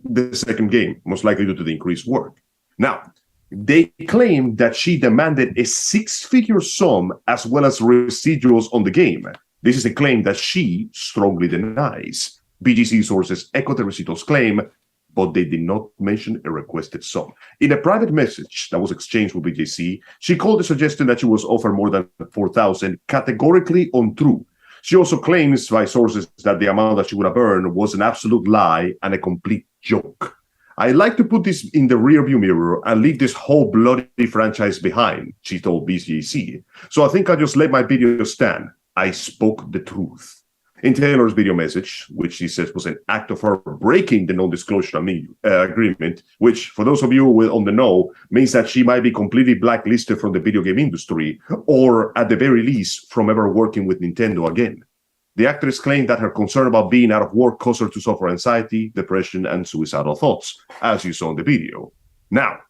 the second game, most likely due to the increased work. Now, they claim that she demanded a 6-figure sum as well as residuals on the game. This is a claim that she strongly denies. BGC sources echo the residuals claim, but they did not mention a requested sum. In a private message that was exchanged with BGC, she called the suggestion that she was offered more than $4,000 categorically untrue. She also claims by sources that the amount that she would have earned was an absolute lie and a complete joke. I like to put this in the rearview mirror and leave this whole bloody franchise behind, she told BGC. So I think I'll just let my video stand. I spoke the truth. In Taylor's video message, which she says was an act of her breaking the non-disclosure agreement, which, for those of you on the know, means that she might be completely blacklisted from the video game industry, or at the very least, from ever working with Nintendo again. The actress claimed that her concern about being out of work caused her to suffer anxiety, depression, and suicidal thoughts, as you saw in the video. Now,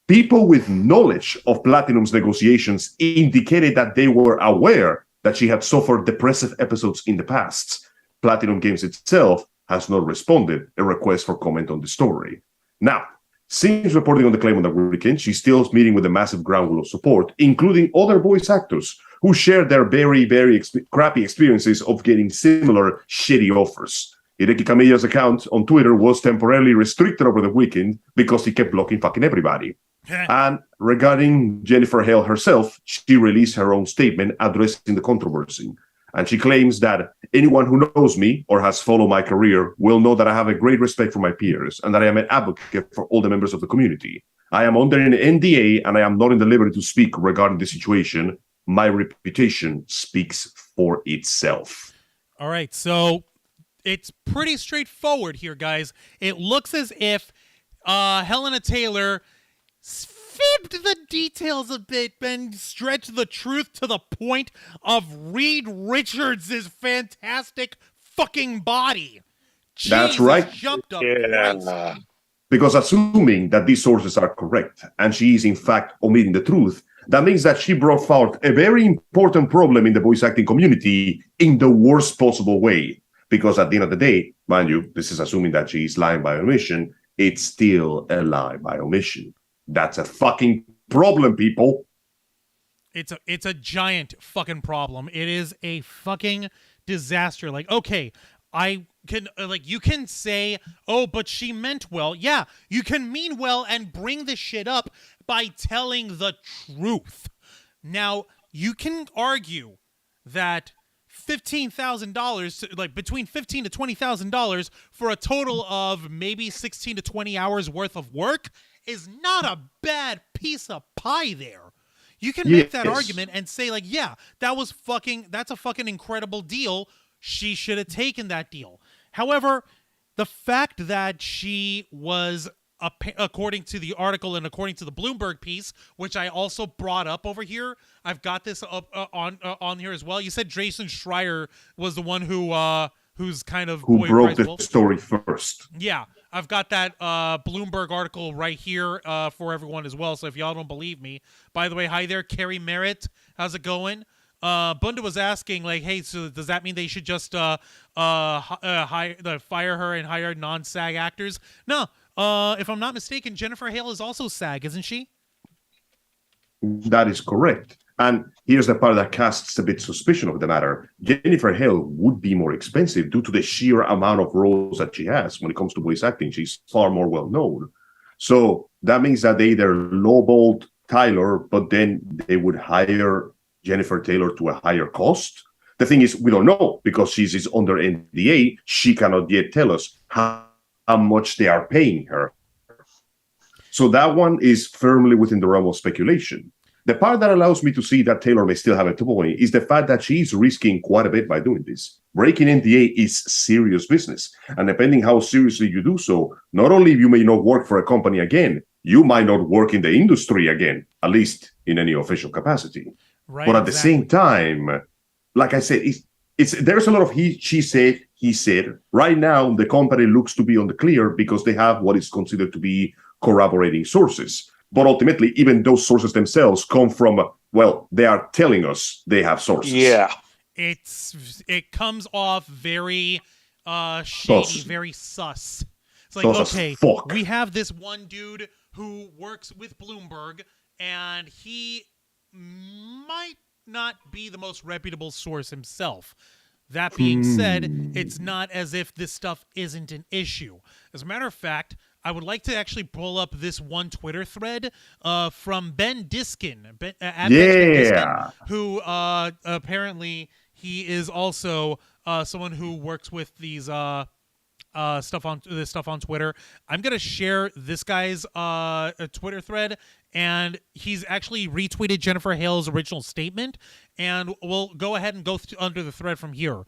people with knowledge of Platinum's negotiations indicated that they were aware that she had suffered depressive episodes in the past. Platinum Games itself has not responded a request for comment on the story. Now, since reporting on the claim on the weekend, she's still meeting with a massive ground of support, including other voice actors who shared their very, very crappy experiences of getting similar shitty offers. Hideki Kamiya's account on Twitter was temporarily restricted over the weekend because he kept blocking fucking everybody. And regarding Jennifer Hale herself, she released her own statement addressing the controversy. And she claims that anyone who knows me or has followed my career will know that I have a great respect for my peers and that I am an advocate for all the members of the community. I am under an NDA and I am not in the liberty to speak regarding the situation. My reputation speaks for itself. All right, so it's pretty straightforward here, guys. It looks as if Helena Taylor fibbed the details a bit and stretched the truth to the point of Reed Richards' fantastic fucking body. That's right. Jumped up Christ. Because assuming that these sources are correct and she is in fact omitting the truth, that means that she brought forth a very important problem in the voice acting community in the worst possible way. Because at the end of the day, mind you, this is assuming that she is lying by omission, it's still a lie by omission. That's a fucking problem, people. It's a giant fucking problem. It is a fucking disaster. Like, okay, I can you can say, oh, but she meant well. Yeah, you can mean well and bring the shit up by telling the truth. Now, you can argue that $15,000, like between $15,000 to $20,000 for a total of maybe 16 to 20 hours worth of work is not a bad piece of pie there. You can make that argument and say, like, yeah, that's a fucking incredible deal. She should have taken that deal. However, the fact that she was, according to the article and according to the Bloomberg piece, which I also brought up over here, I've got this up on here as well. You said Jason Schreier was the one who who's kind of Who Boy broke Price the Wolf. story first? Yeah, I've got that Bloomberg article right here for everyone as well. So if y'all don't believe me, by the way, hi there, Carrie Merritt. How's it going? Bunda was asking, like, hey, so does that mean they should just fire her and hire non-SAG actors? No. If I'm not mistaken, Jennifer Hale is also SAG, isn't she? That is correct. And here's the part that casts a bit suspicion of the matter. Jennifer Hale would be more expensive due to the sheer amount of roles that she has when it comes to voice acting. She's far more well-known. So that means that they either lowballed Tyler, but then they would hire Jennifer Taylor to a higher cost. The thing is, we don't know because she's under NDA. She cannot yet tell us how much they are paying her. So that one is firmly within the realm of speculation. The part that allows me to see that Taylor may still have a point is the fact that she's risking quite a bit by doing this. Breaking NDA is serious business. And depending how seriously you do so, not only you may not work for a company again, you might not work in the industry again, at least in any official capacity. Right. But at the same time, like I said, there's a lot of she said, he said. Right now, the company looks to be on the clear because they have what is considered to be corroborating sources. But ultimately, even those sources themselves come from, well, they are telling us they have sources. Yeah. It comes off very shady, very sus. It's like, okay, we have this one dude who works with Bloomberg, and he might not be the most reputable source himself. That being said, it's not as if this stuff isn't an issue. As a matter of fact, I would like to actually pull up this one Twitter thread from Ben Diskin, Ben Diskin, who apparently he is also someone who works with these stuff on Twitter. I'm gonna share this guy's Twitter thread, and he's actually retweeted Jennifer Hale's original statement, and we'll go ahead and go under the thread from here.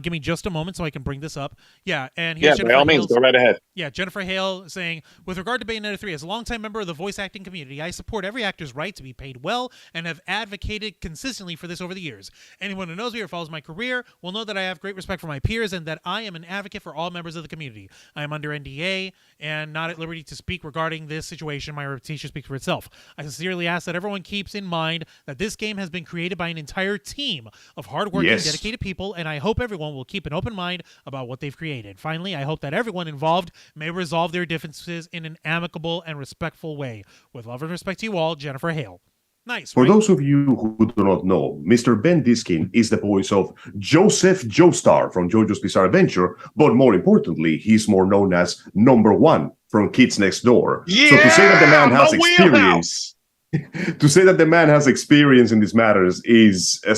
Give me just a moment so I can bring this up. Yeah, and here's Jennifer by all means, go right ahead. Yeah, Jennifer Hale saying, with regard to Bayonetta 3, as a longtime member of the voice acting community, I support every actor's right to be paid well and have advocated consistently for this over the years. Anyone who knows me or follows my career will know that I have great respect for my peers and that I am an advocate for all members of the community. I am under NDA and not at liberty to speak regarding this situation. My reputation speaks for itself. I sincerely ask that everyone keeps in mind that this game has been created by an entire team of hardworking, dedicated people, and I hope everyone will keep an open mind about what they've created. Finally, I hope that everyone involved may resolve their differences in an amicable and respectful way. With love and respect to you all, Jennifer Hale. Nice, For right? those of you who do not know, Mr. Ben Diskin is the voice of Joseph Joestar from JoJo's Bizarre Adventure, but more importantly, he's more known as Number One from Kids Next Door. Yeah, so to say that the man has experience, to say that the man has experience in these matters is a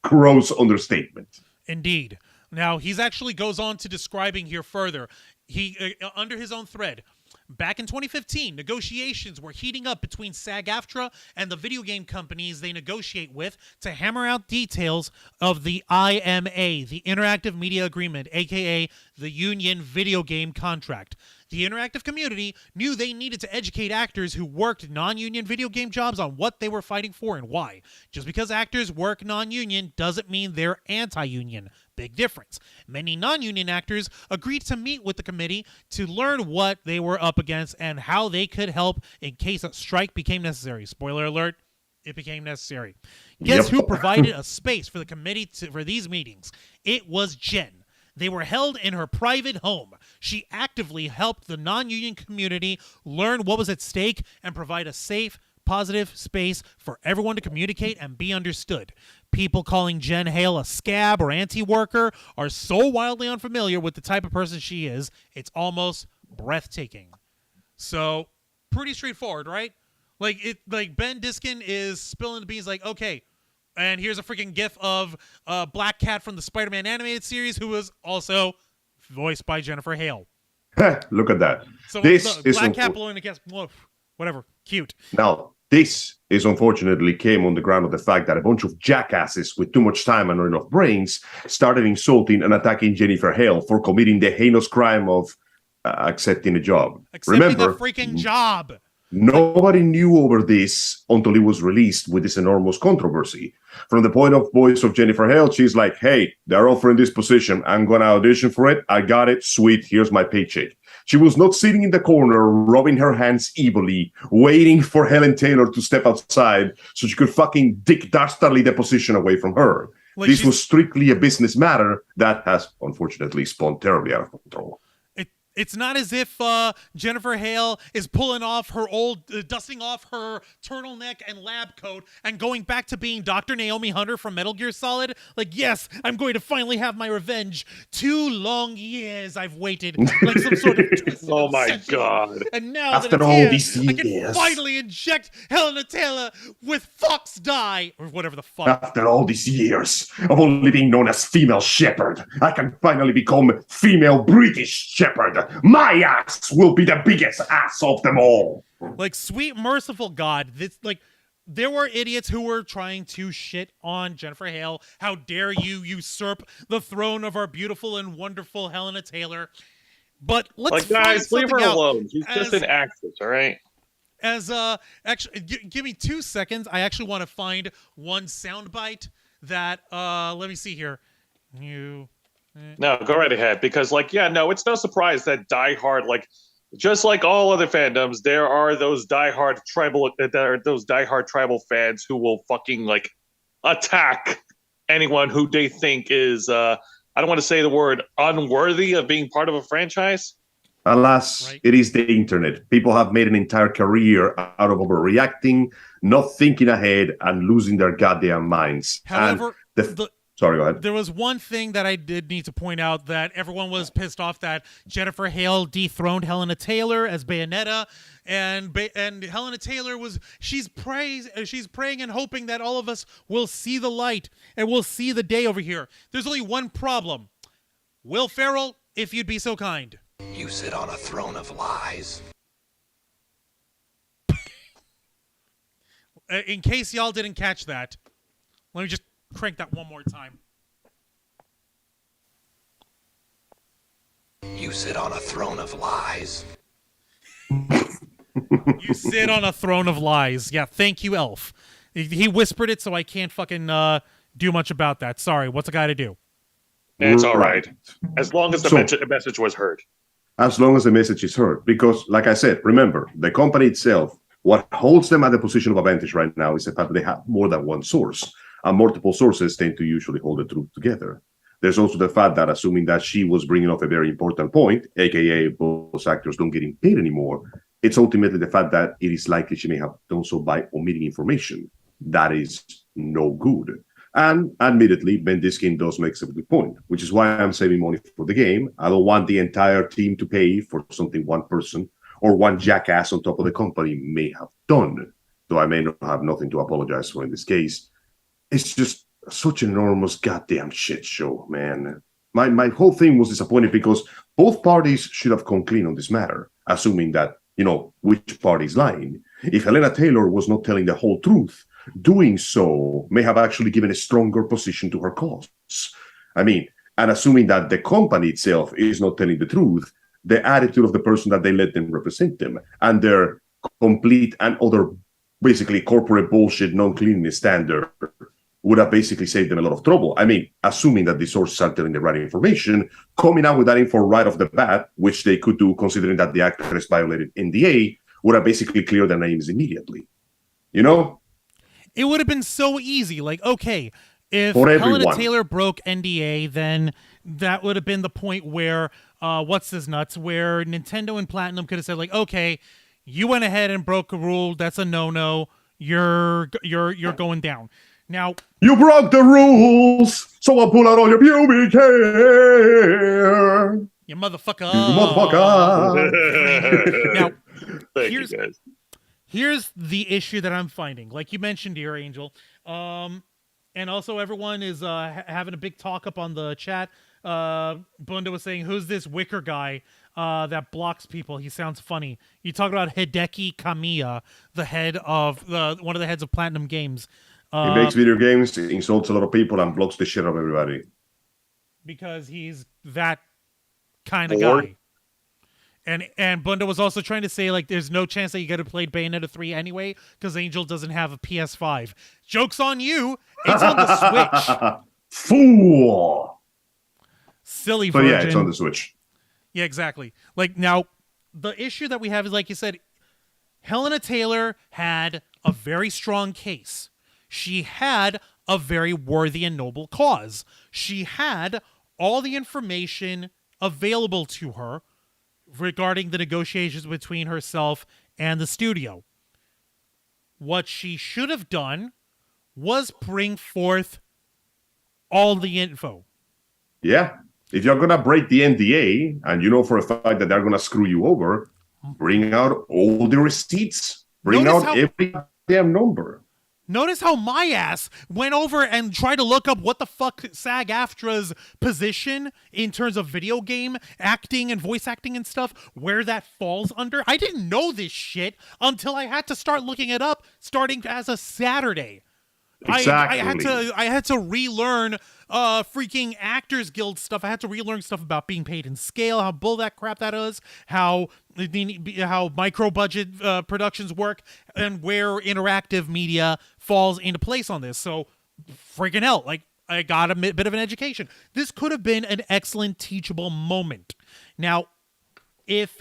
gross understatement. Indeed. Now, he's actually goes on to describing here further. He under his own thread. Back in 2015, negotiations were heating up between SAG-AFTRA and the video game companies they negotiate with to hammer out details of the IMA, the Interactive Media Agreement, aka the Union Video Game Contract. The interactive community knew they needed to educate actors who worked non-union video game jobs on what they were fighting for and why. Just because actors work non-union doesn't mean they're anti-union. Big difference. Many non-union actors agreed to meet with the committee to learn what they were up against and how they could help in case a strike became necessary. Spoiler alert, it became necessary. Guess who provided a space for the committee for these meetings? It was Jen. They were held in her private home. She actively helped the non-union community learn what was at stake and provide a safe, positive space for everyone to communicate and be understood. People calling Jen Hale a scab or anti-worker are so wildly unfamiliar with the type of person she is, it's almost breathtaking. So, pretty straightforward, right? Like Ben Diskin is spilling the beans like, okay, and here's a freaking gif of Black Cat from the Spider-Man animated series, who was also voiced by Jennifer Hale. Look at that. So this is Black Cat blowing a kiss. Whatever. Cute. Now, this is unfortunately came on the ground of the fact that a bunch of jackasses with too much time and not enough brains started insulting and attacking Jennifer Hale for committing the heinous crime of accepting a job. Accepting a freaking job. Nobody knew over this until it was released with this enormous controversy. From the point of voice of Jennifer Hale, she's like, hey, they're offering this position. I'm going to audition for it. I got it. Sweet. Here's my paycheck. She was not sitting in the corner, rubbing her hands evilly, waiting for Helen Taylor to step outside so she could fucking dick dastardly the position away from her. Like this was strictly a business matter that has, unfortunately, spun terribly out of control. It's not as if Jennifer Hale is pulling off her old, dusting off her turtleneck and lab coat and going back to being Dr. Naomi Hunter from Metal Gear Solid. Like, yes, I'm going to finally have my revenge. 2 long years I've waited, like some sort of twisted Oh my obsession. God. And now After that all it's here, these I can years. finally inject Helena Taylor with Fox Dye, or whatever the fuck. After all these years of only being known as female shepherd, I can finally become female British shepherd. My ass will be the biggest ass of them all. Like, sweet merciful God, this, like, there were idiots who were trying to shit on Jennifer Hale. How dare you usurp the throne of our beautiful and wonderful Helena Taylor? But let's guys, leave her alone. She's as, just an actress, all right? Actually, give me 2 seconds. I actually want to find one soundbite that let me see here. No, go right ahead. Because, it's no surprise that diehard, just like all other fandoms, there are those diehard tribal fans who will fucking attack anyone who they think is I don't want to say the word unworthy of being part of a franchise. Alas, right. It is the internet. People have made an entire career out of overreacting, not thinking ahead, and losing their goddamn minds. However, sorry, go ahead. There was one thing that I did need to point out, that everyone was pissed off that Jennifer Hale dethroned Helena Taylor as Bayonetta, and Helena Taylor she's praying and hoping that all of us will see the light and we'll see the day over here. There's only one problem. Will Ferrell, if you'd be so kind. You sit on a throne of lies. In case y'all didn't catch that, let me just crank that one more time. You sit on a throne of lies. You sit on a throne of lies. Yeah, thank you, Elf. He whispered it, so I can't fucking do much about that. Sorry, what's a guy to do? It's all right. As long as the message was heard. As long as the message is heard. Because, like I said, remember, the company itself, what holds them at the position of advantage right now is the fact that they have more than one source. And multiple sources tend to usually hold the truth together. There's also the fact that, assuming that she was bringing up a very important point, aka those actors don't getting paid anymore, it's ultimately the fact that it is likely she may have done so by omitting information. That is no good. And admittedly, Ben Diskin does make a good point, which is why I'm saving money for the game. I don't want the entire team to pay for something one person or one jackass on top of the company may have done, though I may not have nothing to apologize for in this case. It's just such an enormous goddamn shit show, man. My whole thing was disappointed because both parties should have come clean on this matter, assuming that, which party's lying. If Helena Taylor was not telling the whole truth, doing so may have actually given a stronger position to her cause. And assuming that the company itself is not telling the truth, the attitude of the person that they let them represent them and their complete and other basically corporate bullshit non-cleanliness standard would have basically saved them a lot of trouble. Assuming that the sources are telling the right information, coming out with that info right off the bat, which they could do considering that the actress violated NDA, would have basically cleared their names immediately. It would have been so easy. Okay, if Helena Taylor broke NDA, then that would have been the point where, where Nintendo and Platinum could have said, okay, you went ahead and broke a rule. That's a no-no. You're going down. Now, you broke the rules, so I'll pull out all your pubic hair. You motherfucker. Now, here's the issue that I'm finding. Like you mentioned here, Angel. And also everyone is having a big talk up on the chat. Bunda was saying, who's this wicker guy that blocks people? He sounds funny. You talk about Hideki Kamiya, the head of one of the heads of Platinum Games. He makes video games, insults a lot of people, and blocks the shit out of everybody. Because he's that kind of guy. And Bunda was also trying to say, like, there's no chance that you get to play Bayonetta 3 anyway, because Angel doesn't have a PS5. Joke's on you. It's on the Switch. Fool! Silly So virgin. yeah, it's on the Switch. Yeah, exactly. Like, now, the issue that we have is, like you said, Helena Taylor had a very strong case. She had a very worthy and noble cause. She had all the information available to her regarding the negotiations between herself and the studio. What she should have done was bring forth all the info. Yeah. If you're going to break the NDA and you know for a fact that they're going to screw you over, bring out all the receipts. Bring out every damn number. Notice how my ass went over and tried to look up what the fuck SAG-AFTRA's position in terms of video game acting and voice acting and stuff, where that falls under. I didn't know this shit until I had to start looking it up starting as a Saturday. Exactly. I had to relearn freaking Actors Guild stuff. I had to relearn stuff about being paid in scale, how bull that crap that is, how micro budget productions work, and where interactive media falls into place on this. So freaking hell, like, I got a bit of an education. This could have been an excellent teachable moment. Now, if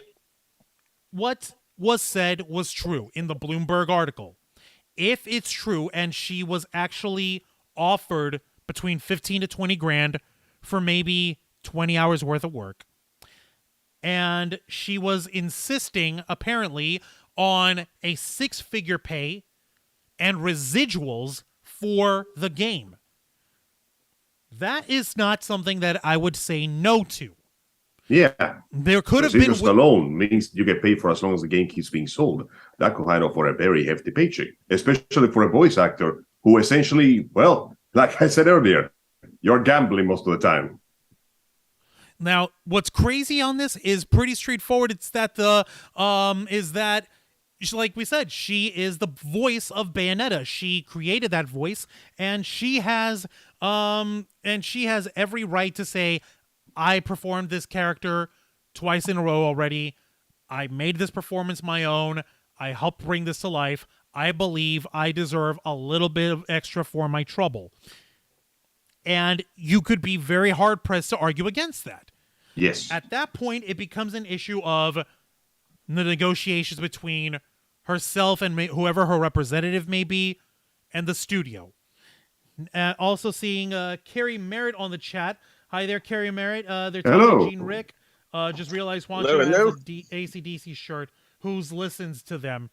what was said was true in the Bloomberg article, if it's true and she was actually offered between 15 to 20 grand for maybe 20 hours worth of work, and she was insisting apparently on a 6-figure pay and residuals for the game, that is not something that I would say no to. Yeah. There could have been... Just alone means you get paid for as long as the game keeps being sold. That could hand for a very hefty paycheck, especially for a voice actor who essentially, well, like I said earlier, you're gambling most of the time. Now, what's crazy on this is pretty straightforward. It's that like we said, she is the voice of Bayonetta. She created that voice, and she has every right to say, I performed this character twice in a row already. I made this performance my own. I helped bring this to life. I believe I deserve a little bit of extra for my trouble. And you could be very hard-pressed to argue against that. Yes. At that point, it becomes an issue of the negotiations between herself and whoever her representative may be and the studio. Also seeing Carrie Merritt on the chat. Hi there, Carrie Merritt. They're talking to Gene Rick. Just realized Juan has a AC/DC shirt. Who's listens to them?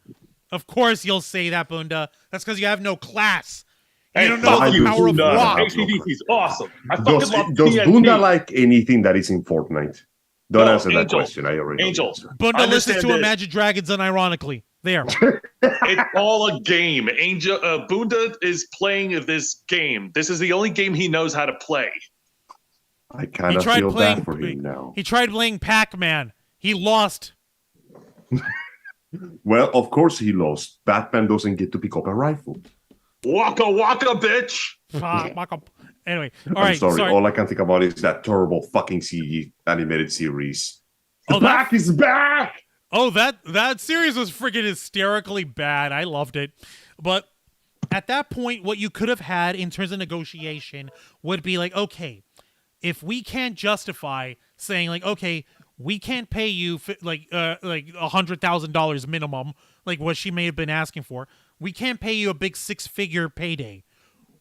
Of course you'll say that, Bunda. That's because you have no class. You don't know the power of rock. AC/DC's awesome. I Does Bunda like anything that is in Fortnite? Don't answer that question. I already know. Bunda listens to Imagine Dragons unironically. There. It's all a game. Bunda is playing this game. This is the only game he knows how to play. I kind of feel bad for him now. He tried playing Pac-Man. He lost. Well, of course he lost. Batman doesn't get to pick up a rifle. Waka waka, bitch! Anyway, I'm sorry. All I can think about is that terrible fucking CG animated series. The Black is back! Oh, that series was freaking hysterically bad. I loved it. But at that point, what you could have had in terms of negotiation would be like, okay, if we can't justify saying like, okay, we can't pay you like $100,000 minimum, like what she may have been asking for. We can't pay you a big 6-figure payday.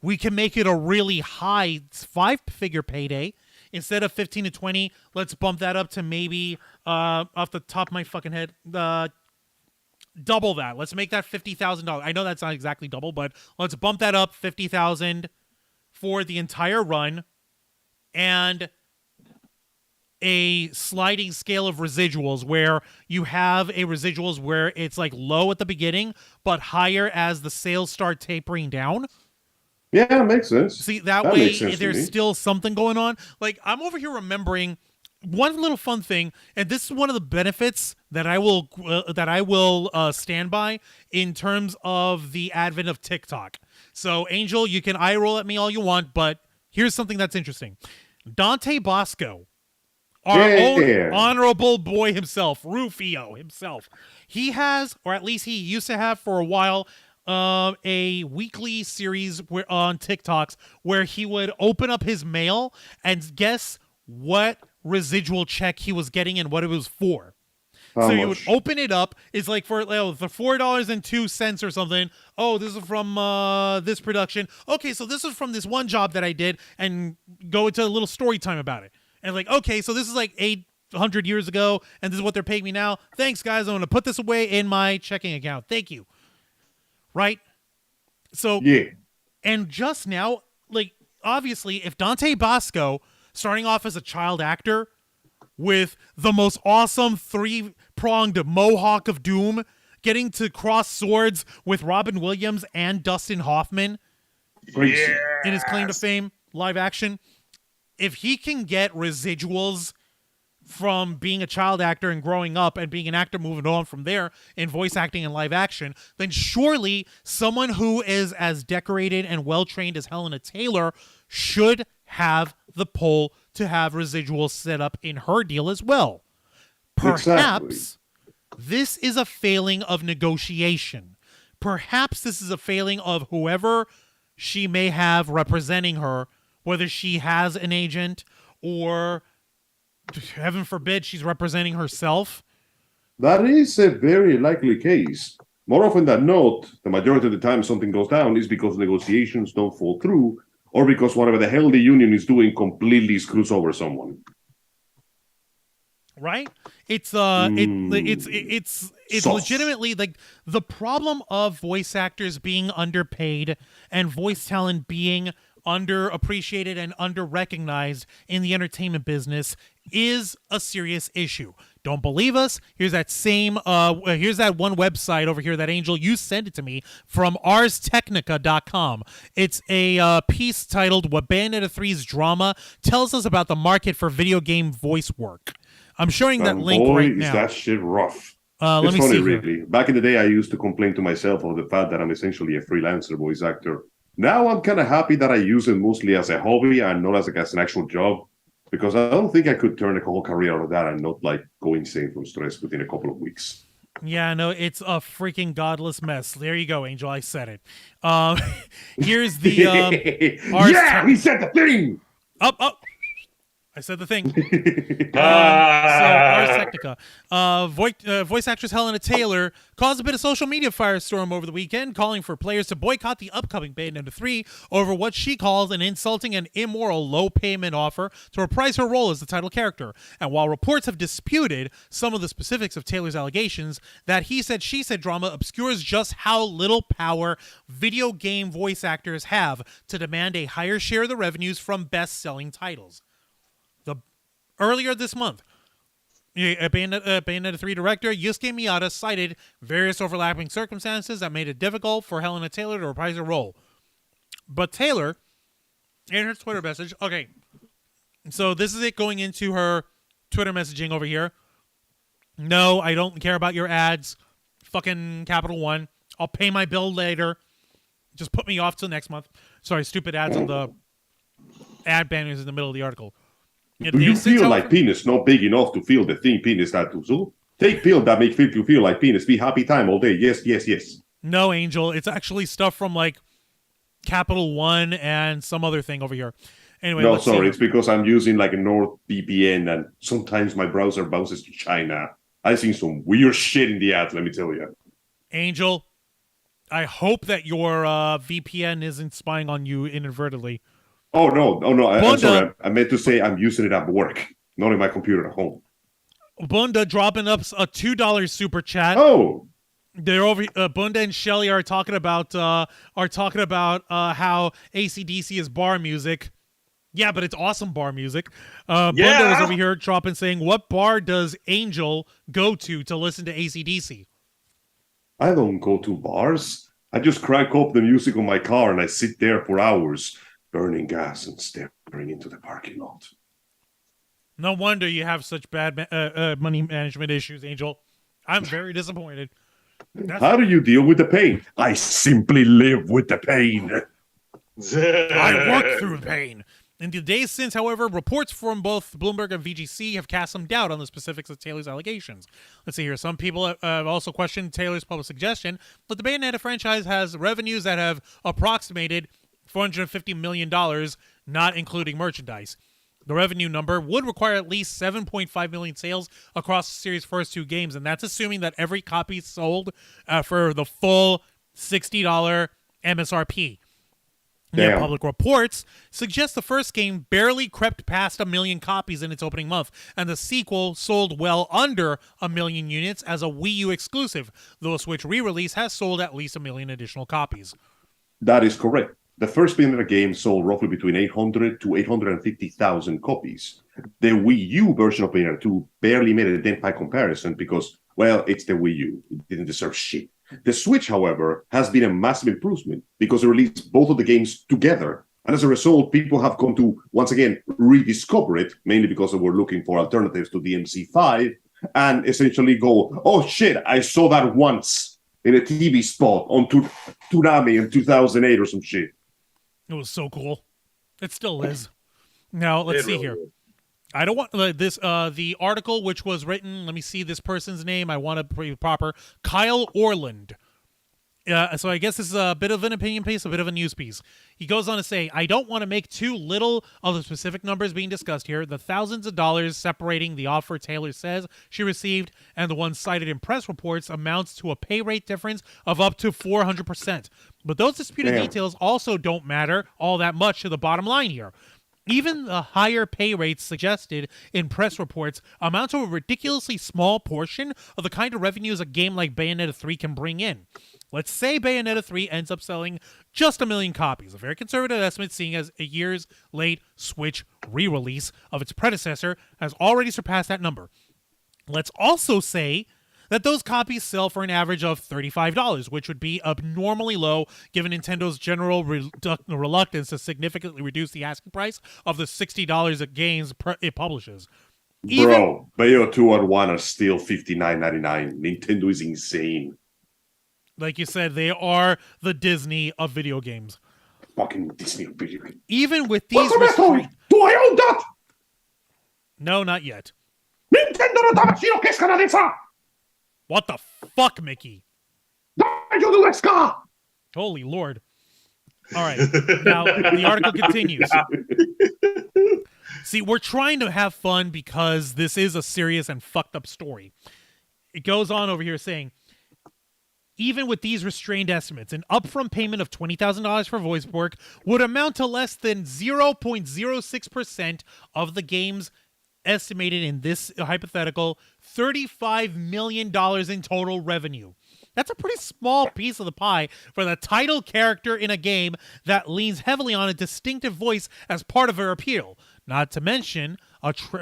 We can make it a really high 5-figure payday. Instead of 15 to 20, let's bump that up to maybe off the top of my fucking head, double that. Let's make that $50,000. I know that's not exactly double, but let's bump that up $50,000 for the entire run. And a sliding scale of residuals where you have a residuals where it's like low at the beginning, but higher as the sales start tapering down. Yeah, makes sense. See, that way there's still something going on. Like, I'm over here remembering one little fun thing, and this is one of the benefits that I will stand by in terms of the advent of TikTok. So, Angel, you can eye roll at me all you want, but here's something that's interesting. Dante Bosco Our own honorable boy himself, Rufio himself. He has, or at least he used to have for a while, a weekly series on TikToks where he would open up his mail and guess what residual check he was getting and what it was for. So you would open it up. It's like for $4.02 or something. Oh, this is from this production. Okay, so this is from this one job that I did, and go into a little story time about it. And like, okay, so this is like 800 years ago, and this is what they're paying me now. Thanks, guys. I'm going to put this away in my checking account. Thank you. Right? So, yeah. And just now, like, obviously, if Dante Bosco, starting off as a child actor with the most awesome three-pronged mohawk of doom, getting to cross swords with Robin Williams and Dustin Hoffman in his claim to fame live action, if he can get residuals from being a child actor and growing up and being an actor moving on from there in voice acting and live action, then surely someone who is as decorated and well-trained as Helena Taylor should have the pull to have residuals set up in her deal as well. Perhaps this is a failing of negotiation. Perhaps this is a failing of whoever she may have representing her, whether she has an agent or, heaven forbid, she's representing herself. That is a very likely case. More often than not, the majority of the time something goes down is because negotiations don't fall through, or because whatever the hell the union is doing completely screws over someone. Right? It's legitimately like the problem of voice actors being underpaid and voice talent being underappreciated and under-recognized in the entertainment business is a serious issue. Don't believe us? Here's that one website over here that Angel, you sent it to me from arstechnica.com. It's a piece titled What Bayonetta 3's Drama Tells Us About the Market for Video Game Voice Work. I'm showing that link right now. Is that shit rough. Let me funny, see really. here. Back in the day, I used to complain to myself of the fact that I'm essentially a freelancer voice actor. Now I'm kind of happy that I use it mostly as a hobby and not as an actual job, because I don't think I could turn a whole career out of that and not like go insane from stress within a couple of weeks. Yeah, no, it's a freaking godless mess. There you go, Angel. I said it. Here's the he said the thing. Up. I said the thing. So, Ars Technica. Voice actress Helena Taylor caused a bit of social media firestorm over the weekend, calling for players to boycott the upcoming Bayonetta 3 over what she calls an insulting and immoral low payment offer to reprise her role as the title character. And while reports have disputed some of the specifics of Taylor's allegations, that he said, she said drama obscures just how little power video game voice actors have to demand a higher share of the revenues from best-selling titles. Earlier this month, Bayonetta 3 director Yusuke Miyata cited various overlapping circumstances that made it difficult for Helena Taylor to reprise her role. But Taylor, in her Twitter message, okay, so this is it going into her Twitter messaging over here. No, I don't care about your ads. Fucking Capital One. I'll pay my bill later. Just put me off till next month. Sorry, stupid ads on the ad banners in the middle of the article. Do you feel like penis not big enough to feel the thing penis tattoo? So take pill that make you feel like penis. Be happy time all day. Yes. No, Angel. It's actually stuff from like Capital One and some other thing over here. Anyway, no, sorry. It's because I'm using like a NordVPN and sometimes my browser bounces to China. I've seen some weird shit in the ads, let me tell you. Angel, I hope that your VPN isn't spying on you inadvertently. Oh, no. I'm sorry. I meant to say I'm using it at work, not in my computer at home. Bunda dropping up a $2 super chat. Oh. They're over. Bunda and Shelly are talking about how AC/DC is bar music. Yeah, but it's awesome bar music. Bunda was over here dropping saying, "What bar does Angel go to listen to AC/DC?" I don't go to bars. I just crank up the music on my car and I sit there for hours, burning gas and staring into the parking lot. No wonder you have such bad money management issues, Angel. I'm very disappointed. How do you deal with the pain? I simply live with the pain. I work through pain. In the days since, however, reports from both Bloomberg and VGC have cast some doubt on the specifics of Taylor's allegations. Let's see here. Some people have also questioned Taylor's public suggestion, but the Bayonetta franchise has revenues that have approximated $450 million, not including merchandise. The revenue number would require at least 7.5 million sales across the series' first 2 games, and that's assuming that every copy sold for the full $60 MSRP. Yeah, public reports suggest the first game barely crept past 1 million copies in its opening month, and the sequel sold well under 1 million units as a Wii U exclusive, though a Switch re-release has sold at least 1 million additional copies. That is correct. The first Bayonetta game sold roughly between 800 to 850,000 copies. The Wii U version of Bayonetta 2 barely made a dent by comparison because, well, it's the Wii U. It didn't deserve shit. The Switch, however, has been a massive improvement because they released both of the games together. And as a result, people have come to, once again, rediscover it, mainly because they were looking for alternatives to DMC5, and essentially go, oh shit, I saw that once in a TV spot on Toonami in 2008 or some shit. It was so cool. It still is. Now, let's see here. I don't want this. The article, which was written, let me see this person's name. I want to be proper. Kyle Orland. So I guess this is a bit of an opinion piece, a bit of a news piece. He goes on to say, I don't want to make too little of the specific numbers being discussed here. The thousands of dollars separating the offer Taylor says she received and the one cited in press reports amounts to a pay rate difference of up to 400%. But those disputed details also don't matter all that much to the bottom line here. Even the higher pay rates suggested in press reports amount to a ridiculously small portion of the kind of revenues a game like Bayonetta 3 can bring in. Let's say Bayonetta 3 ends up selling just 1 million copies, a very conservative estimate seeing as a year's late Switch re-release of its predecessor has already surpassed that number. Let's also say that those copies sell for an average of $35, which would be abnormally low given Nintendo's general reluctance to significantly reduce the asking price of the $60 of games it publishes. Bro, Bayo 2 and 1 are still $59.99. Nintendo is insane. Like you said, they are the Disney of video games. Fucking Disney of video games. Even with these... Do I own that? No, not yet. Nintendo no tamashiro kesu kana desu! What the fuck, Mickey? Holy Lord. All right. Now, the article continues. See, we're trying to have fun because this is a serious and fucked up story. It goes on over here saying, even with these restrained estimates, an upfront payment of $20,000 for voice work would amount to less than 0.06% of the game's estimated in this hypothetical $35 million in total revenue. That's a pretty small piece of the pie for the title character in a game that leans heavily on a distinctive voice as part of her appeal, not to mention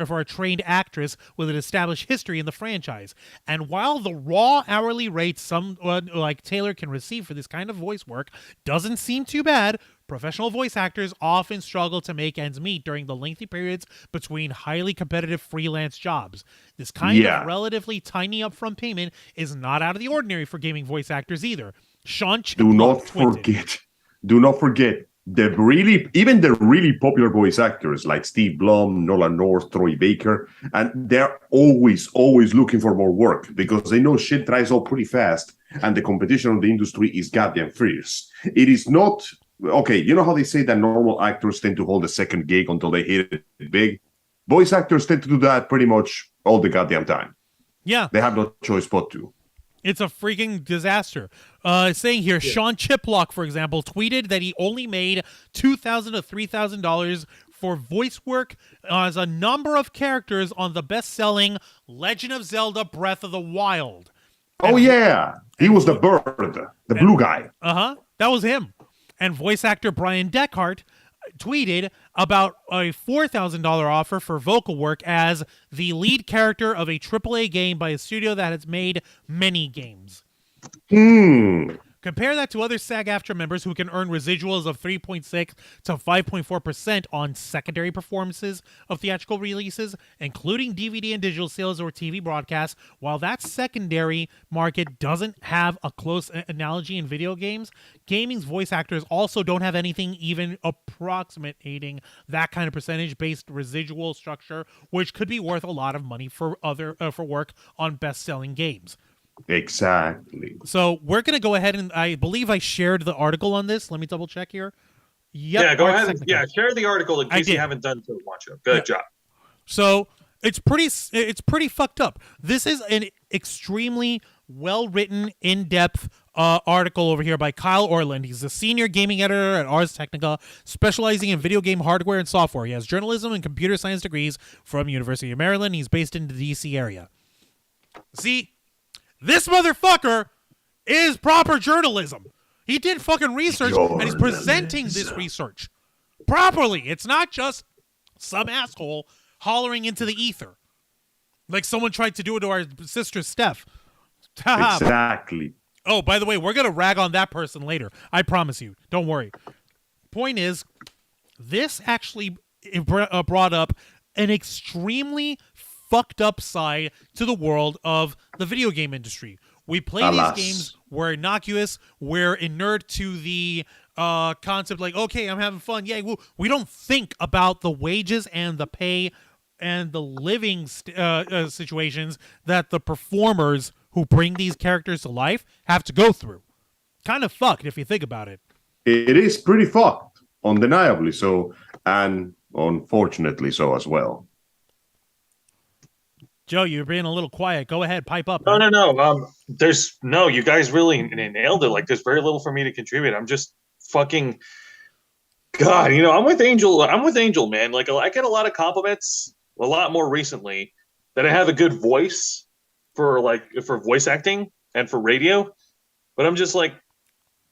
for a trained actress with an established history in the franchise. And while the raw hourly rate someone like Taylor can receive for this kind of voice work doesn't seem too bad, professional voice actors often struggle to make ends meet during the lengthy periods between highly competitive freelance jobs. This kind of relatively tiny upfront payment is not out of the ordinary for gaming voice actors either. Sean Do not forget, even the really popular voice actors like Steve Blum, Nolan North, Troy Baker, and they're always looking for more work because they know shit dries up pretty fast and the competition in the industry is goddamn fierce. It is not... Okay, you know how they say that normal actors tend to hold a second gig until they hit it big? Voice actors tend to do that pretty much all the goddamn time. Yeah. They have no choice but to. It's a freaking disaster. Saying here, Sean Chiplock, for example, tweeted that he only made $2,000 to $3,000 for voice work as a number of characters on the best-selling Legend of Zelda Breath of the Wild. Oh, yeah. He was the bird, the blue guy. Uh-huh. That was him. And voice actor Brian Deckhart tweeted about a $4,000 offer for vocal work as the lead character of a AAA game by a studio that has made many games. Compare that to other SAG-AFTRA members who can earn residuals of 3.6 to 5.4% on secondary performances of theatrical releases, including DVD and digital sales or TV broadcasts. While that secondary market doesn't have a close analogy in video games, gaming's voice actors also don't have anything even approximating that kind of percentage-based residual structure, which could be worth a lot of money for for work on best-selling games. Exactly. So we're going to go ahead and I believe I shared the article on this. Let me double check here. Yep, Yeah, go Arts ahead. Technica. Share the article in case you haven't done so. Watch it. Good job. So it's pretty fucked up. This is an extremely well-written, in-depth article over here by Kyle Orland. He's a senior gaming editor at Ars Technica, specializing in video game hardware and software. He has journalism and computer science degrees from University of Maryland. He's based in the D.C. area. See, this motherfucker is proper journalism. He did fucking research and he's presenting this research properly. It's not just some asshole hollering into the ether like someone tried to do it to our sister Steph. Exactly. Oh, by the way, we're going to rag on that person later. I promise you. Don't worry. Point is, this actually brought up an extremely fucked up side to the world of the video game industry. We play these games, we're innocuous, we're inert to the concept like, okay, I'm having fun. Yeah, we don't think about the wages and the pay and the living situations that the performers who bring these characters to life have to go through. Kind of fucked if you think about it. It is pretty fucked, undeniably so, and unfortunately so as well. Joe, you're being a little quiet. Go ahead, pipe up. No. You guys really nailed it. Like, there's very little for me to contribute. I'm just fucking, God, I'm with Angel. Man. Like, I get a lot of compliments, a lot more recently, that I have a good voice for voice acting and for radio. But I'm just like,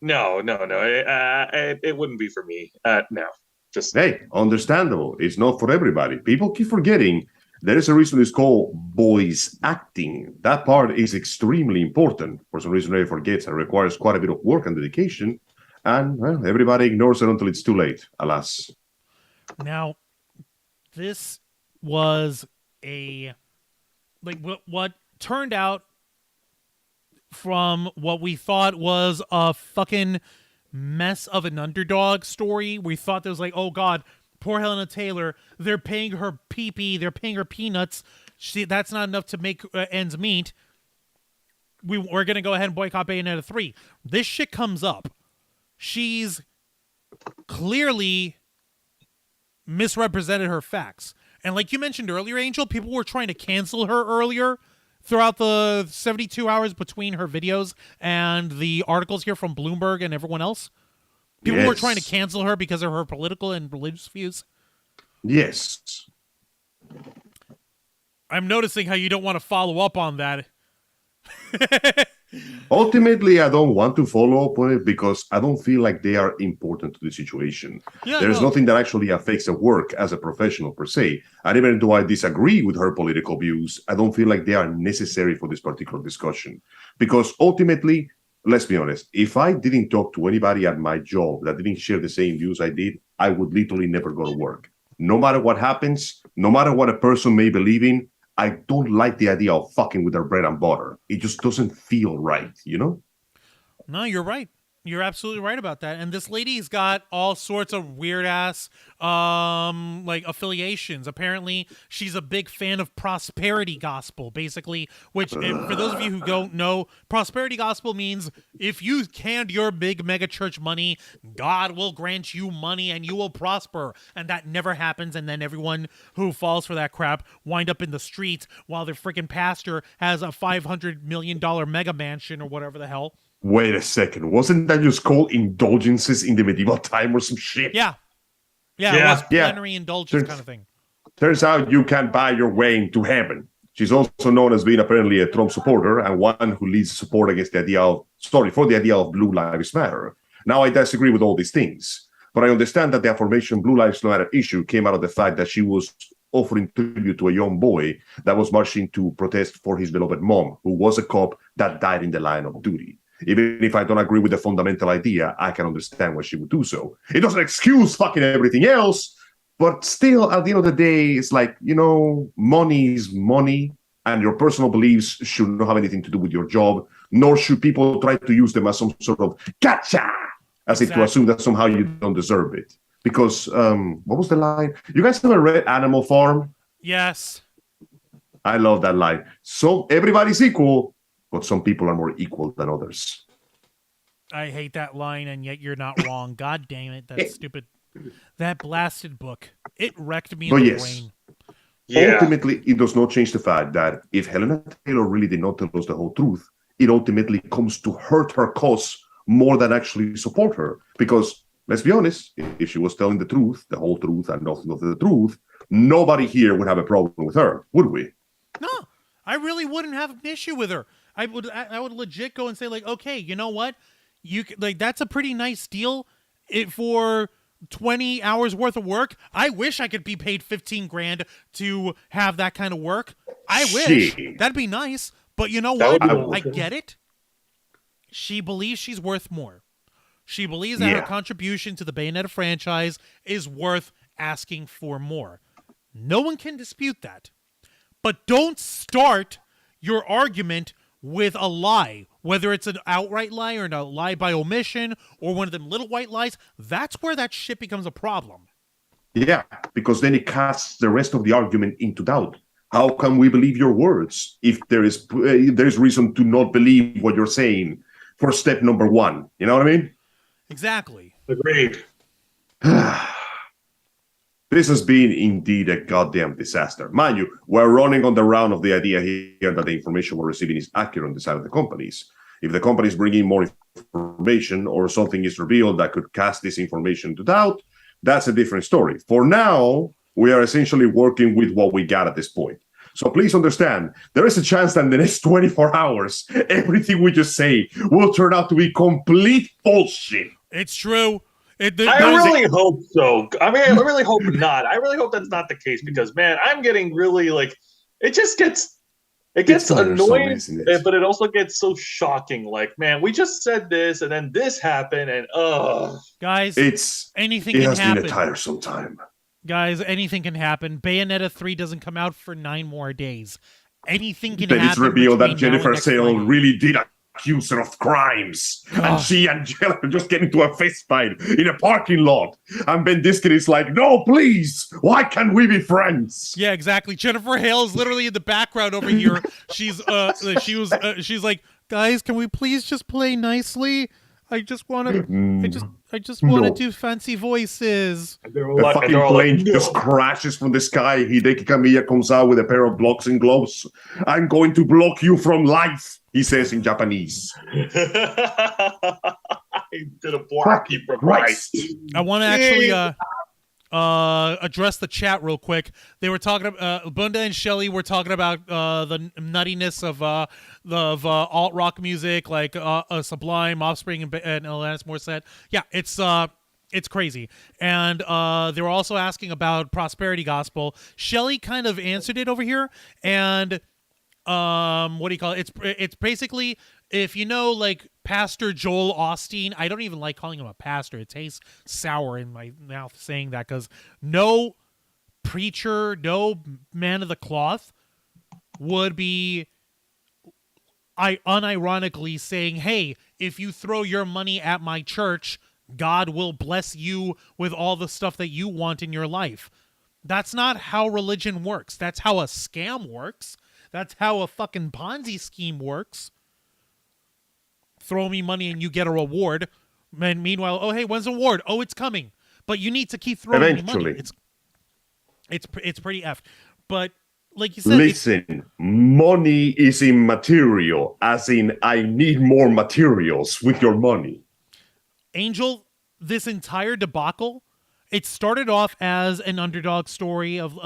no. It wouldn't be for me. No. Just hey, understandable. It's not for everybody. People keep forgetting. There is a reason it's called voice acting. That part is extremely important. For some reason, everybody forgets and requires quite a bit of work and dedication. And well, everybody ignores it until it's too late, alas. Now, this was what turned out from what we thought was a fucking mess of an underdog story. We thought there was like, oh God, poor Helena Taylor, they're paying her pee-pee, they're paying her peanuts. That's not enough to make ends meet. We're going to go ahead and boycott Bayonetta 3. This shit comes up. She's clearly misrepresented her facts. And like you mentioned earlier, Angel, people were trying to cancel her earlier throughout the 72 hours between her videos and the articles here from Bloomberg and everyone else. People were trying to cancel her because of her political and religious views. Yes. I'm noticing how you don't want to follow up on that. Ultimately, I don't want to follow up on it because I don't feel like they are important to the situation. There's nothing that actually affects the work as a professional per se. And even though I disagree with her political views, I don't feel like they are necessary for this particular discussion. Because ultimately, let's be honest, if I didn't talk to anybody at my job that didn't share the same views I did, I would literally never go to work. No matter what happens, no matter what a person may believe in, I don't like the idea of fucking with their bread and butter. It just doesn't feel right, No, you're right. You're absolutely right about that. And this lady's got all sorts of weird ass affiliations. Apparently, she's a big fan of prosperity gospel, basically, which for those of you who don't know, prosperity gospel means if you hand your big mega church money, God will grant you money and you will prosper. And that never happens. And then everyone who falls for that crap wind up in the streets while their freaking pastor has a $500 million mega mansion or whatever the hell. Wait a second. Wasn't that just called indulgences in the medieval time or some shit? Yeah. It was plenary indulgence kind of thing. Turns out you can buy your way into heaven. She's also known as being apparently a Trump supporter and one who leads support against for the idea of Blue Lives Matter. Now, I disagree with all these things, but I understand that the affirmation Blue Lives Matter issue came out of the fact that she was offering tribute to a young boy that was marching to protest for his beloved mom, who was a cop that died in the line of duty. Even if I don't agree with the fundamental idea, I can understand why she would do so. It doesn't excuse fucking everything else, but still, at the end of the day, it's like, money is money, and your personal beliefs should not have anything to do with your job, nor should people try to use them as some sort of gotcha, as if to assume that somehow you don't deserve it. Because, what was the line? You guys ever read Animal Farm? Yes. I love that line. So everybody's equal, but some people are more equal than others. I hate that line, and yet you're not wrong. God damn it, that stupid, that blasted book. It wrecked me in the brain. Yeah. Ultimately, it does not change the fact that if Helena Taylor really did not tell us the whole truth, it ultimately comes to hurt her cause more than actually support her. Because, let's be honest, if she was telling the truth, the whole truth, and nothing of the truth, nobody here would have a problem with her, would we? No, I really wouldn't have an issue with her. I would legit go and say, like, okay, you know what? That's a pretty nice deal for 20 hours worth of work. I wish I could be paid 15 grand to have that kind of work. I wish. That'd be nice. But you know what? I get it. She believes she's worth more. She believes that her contribution to the Bayonetta franchise is worth asking for more. No one can dispute that. But don't start your argument with a lie, whether it's an outright lie or a lie by omission or one of them little white lies. That's where that shit becomes a problem. Yeah, because then it casts the rest of the argument into doubt. How can we believe your words if there is reason to not believe what you're saying for step number one? You know what I mean? Exactly. Agreed. This has been indeed a goddamn disaster. Mind you, we're running on the round of the idea here that the information we're receiving is accurate on the side of the companies. If the companies bring in more information or something is revealed that could cast this information to doubt, that's a different story. For now, we are essentially working with what we got at this point. So please understand, there is a chance that in the next 24 hours, everything we just say will turn out to be complete bullshit. It's true. I really hope so. I mean, I really hope not. I really hope that's not the case because, man, I'm getting really it gets annoying, but it also gets so shocking. Like, man, we just said this, and then this happened, and guys, anything can happen. It has been a tiresome time. Guys, anything can happen. Bayonetta 3 doesn't come out for 9 more days. Anything can then happen. It's revealed that Jennifer Sale Sale really did accuse her of crimes. And she and Angela just get into a fist fight in a parking lot. And Ben Diskin is like, no, please. Why can't we be friends? Yeah, exactly. Jennifer Hale is literally in the background over here. She's like, guys, can we please just play nicely? I just want to. I just want to do fancy voices. The fucking plane just crashes from the sky. Hideki Kamiya comes out with a pair of boxing gloves. I'm going to block you from life, he says in Japanese. I did a block you from Christ. I want to actually address the chat real quick. They were talking about Bunda and Shelly were talking about the nuttiness of alt rock music, like Sublime, Offspring, and Alanis Morissette. Yeah, it's crazy. And they were also asking about prosperity gospel. Shelly kind of answered it over here, and what do you call it? It's basically, if you know, like Pastor Joel Osteen. I don't even like calling him a pastor. It tastes sour in my mouth saying that, because no preacher, no man of the cloth would be unironically saying, hey, if you throw your money at my church, God will bless you with all the stuff that you want in your life. That's not how religion works. That's how a scam works. That's how a fucking Ponzi scheme works. Throw me money and you get a reward. And meanwhile, oh, hey, when's the reward? Oh, it's coming. But you need to keep throwing me money. It's pretty effed. But like you said, listen, money is immaterial, as in I need more materials with your money. Angel, this entire debacle, it started off as an underdog story of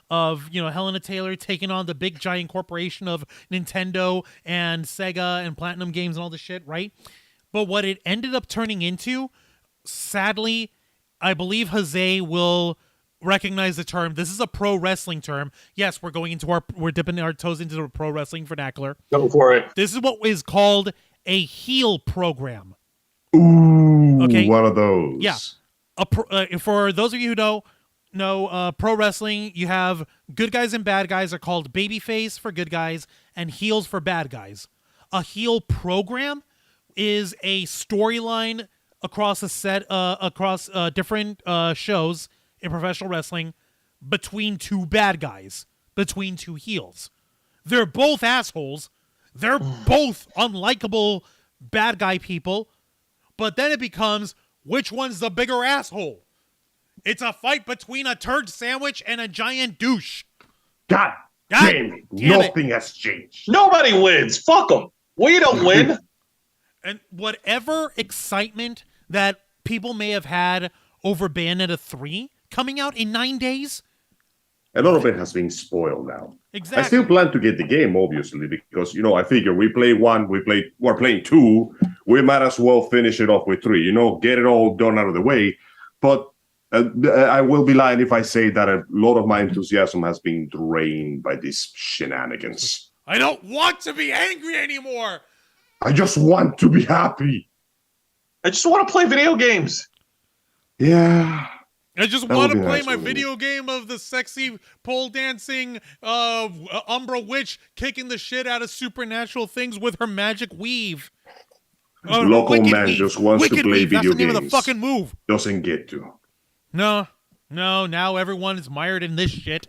Helena Taylor taking on the big giant corporation of Nintendo and Sega and Platinum Games and all this shit, right? But what it ended up turning into, sadly, I believe Jose will recognize the term. This is a pro wrestling term. Yes, we're dipping our toes into the pro wrestling vernacular. Go for it. This is what is called a heel program. Ooh, Okay. one of those. Yeah. For those of you who know pro wrestling, you have good guys and bad guys are called babyface for good guys and heels for bad guys. A heel program is a storyline across different shows in professional wrestling between two bad guys, between two heels. They're both assholes. They're both unlikable bad guy people. But then it becomes, which one's the bigger asshole? It's a fight between a turd sandwich and a giant douche. God damn it. Nothing has changed. Nobody wins. Fuck them. We don't win. And whatever excitement that people may have had over Bayonetta 3 coming out in 9 days, a lot of it has been spoiled now. Exactly. I still plan to get the game, obviously, because, I figure we play 1, we're playing 2, we might as well finish it off with 3, get it all done out of the way. But I will be lying if I say that a lot of my enthusiasm has been drained by these shenanigans. I don't want to be angry anymore. I just want to be happy. I just want to play video games. Yeah. I just want to play my video game of the sexy pole dancing Umbra witch kicking the shit out of supernatural things with her magic weave. Local man weave. Just wants wicked to play weave. video That's the games. name of the fucking move. Doesn't get to. No. Now everyone is mired in this shit.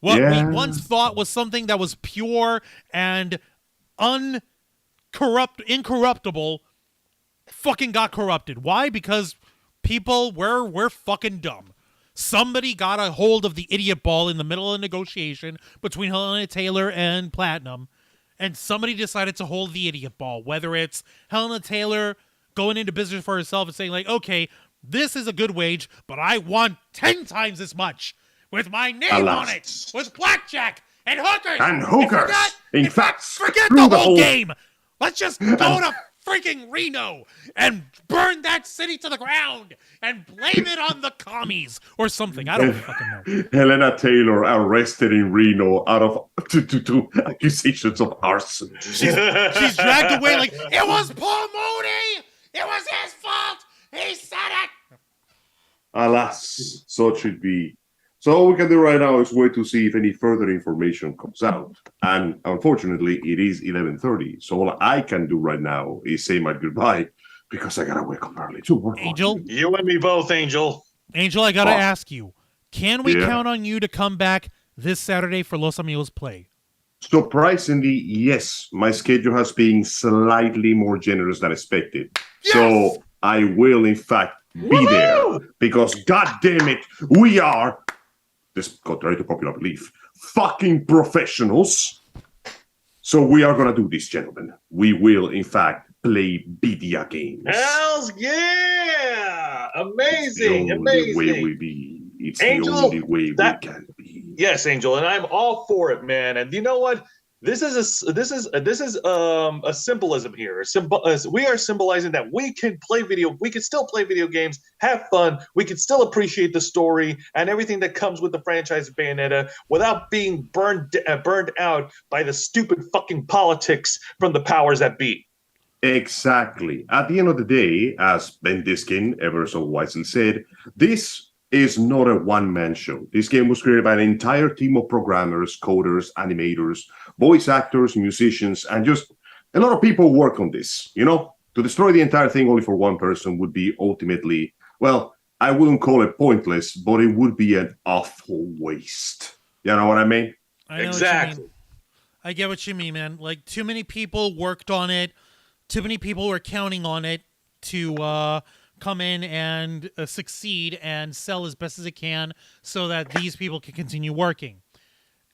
What we once thought was something that was pure and incorruptible fucking got corrupted. Why? Because people we're fucking dumb. Somebody got a hold of the idiot ball in the middle of a negotiation between Helena Taylor and Platinum, and somebody decided to hold the idiot ball, whether it's Helena Taylor going into business for herself and saying like, okay, this is a good wage, but I want 10 times as much with my name on it, with blackjack and hookers. And hookers. In fact, forget the whole game. Let's just go to freaking Reno and burn that city to the ground and blame it on the commies or something. I don't fucking know. Helena Taylor arrested in Reno out of two accusations of arson. She's dragged away like, it was Paul Mooney. It was his fault. He said it. Alas, so it should be. So all we can do right now is wait to see if any further information comes out. And unfortunately, it is 11:30. So all I can do right now is say my goodbye because I gotta wake up early to work. Angel? You and me both, Angel. Angel, I gotta ask you. Can we count on you to come back this Saturday for Los Amigos Play? Surprisingly, yes. My schedule has been slightly more generous than expected. Yes! So I will, in fact, be there. Because, god damn it, we are... This contrary to popular belief, fucking professionals. So we are gonna do this, gentlemen. We will, in fact, play video games. Hells yeah! Amazing, it's amazing. The only way we be. It's Angel, the only way we can be. Yes, Angel, and I'm all for it, man. And you know what? This is a symbolism here. We are symbolizing that we can still play video games, have fun. We can still appreciate the story and everything that comes with the franchise of Bayonetta without being burned out by the stupid fucking politics from the powers that be. Exactly. At the end of the day, as Ben Diskin ever so wisely said, this is not a one-man show. This game was created by an entire team of programmers, coders, animators, voice actors, musicians, and just a lot of people work on this. To destroy the entire thing only for one person would be ultimately, well, I wouldn't call it pointless, but it would be an awful waste. You know what I mean? I know exactly. I get what you mean, man. Like, too many people worked on it. Too many people were counting on it to come in and succeed and sell as best as it can so that these people can continue working.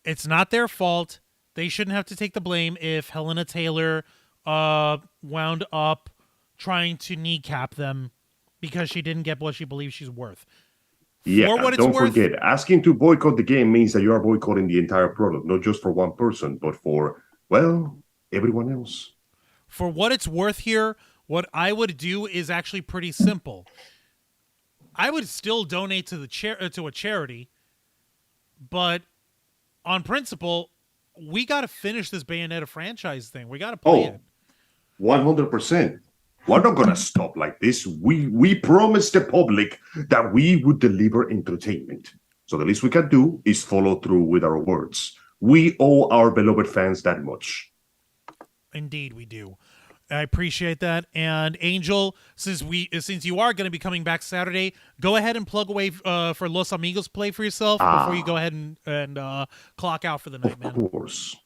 It's not their fault. They shouldn't have to take the blame if Helena Taylor wound up trying to kneecap them because she didn't get what she believes she's worth. Yeah, don't forget, asking to boycott the game means that you are boycotting the entire product, not just for one person, but for, well, everyone else. For what it's worth here, what I would do is actually pretty simple. I would still donate to to a charity, but on principle, we got to finish this Bayonetta franchise thing. We got to play it. 100%. We're not gonna stop like this. We promised the public that we would deliver entertainment. So the least we can do is follow through with our words. We owe our beloved fans that much. Indeed, we do. I appreciate that. And Angel, since you are going to be coming back Saturday, go ahead and plug away for Los Amigos play for yourself before you go ahead and clock out for the night, man. Of course.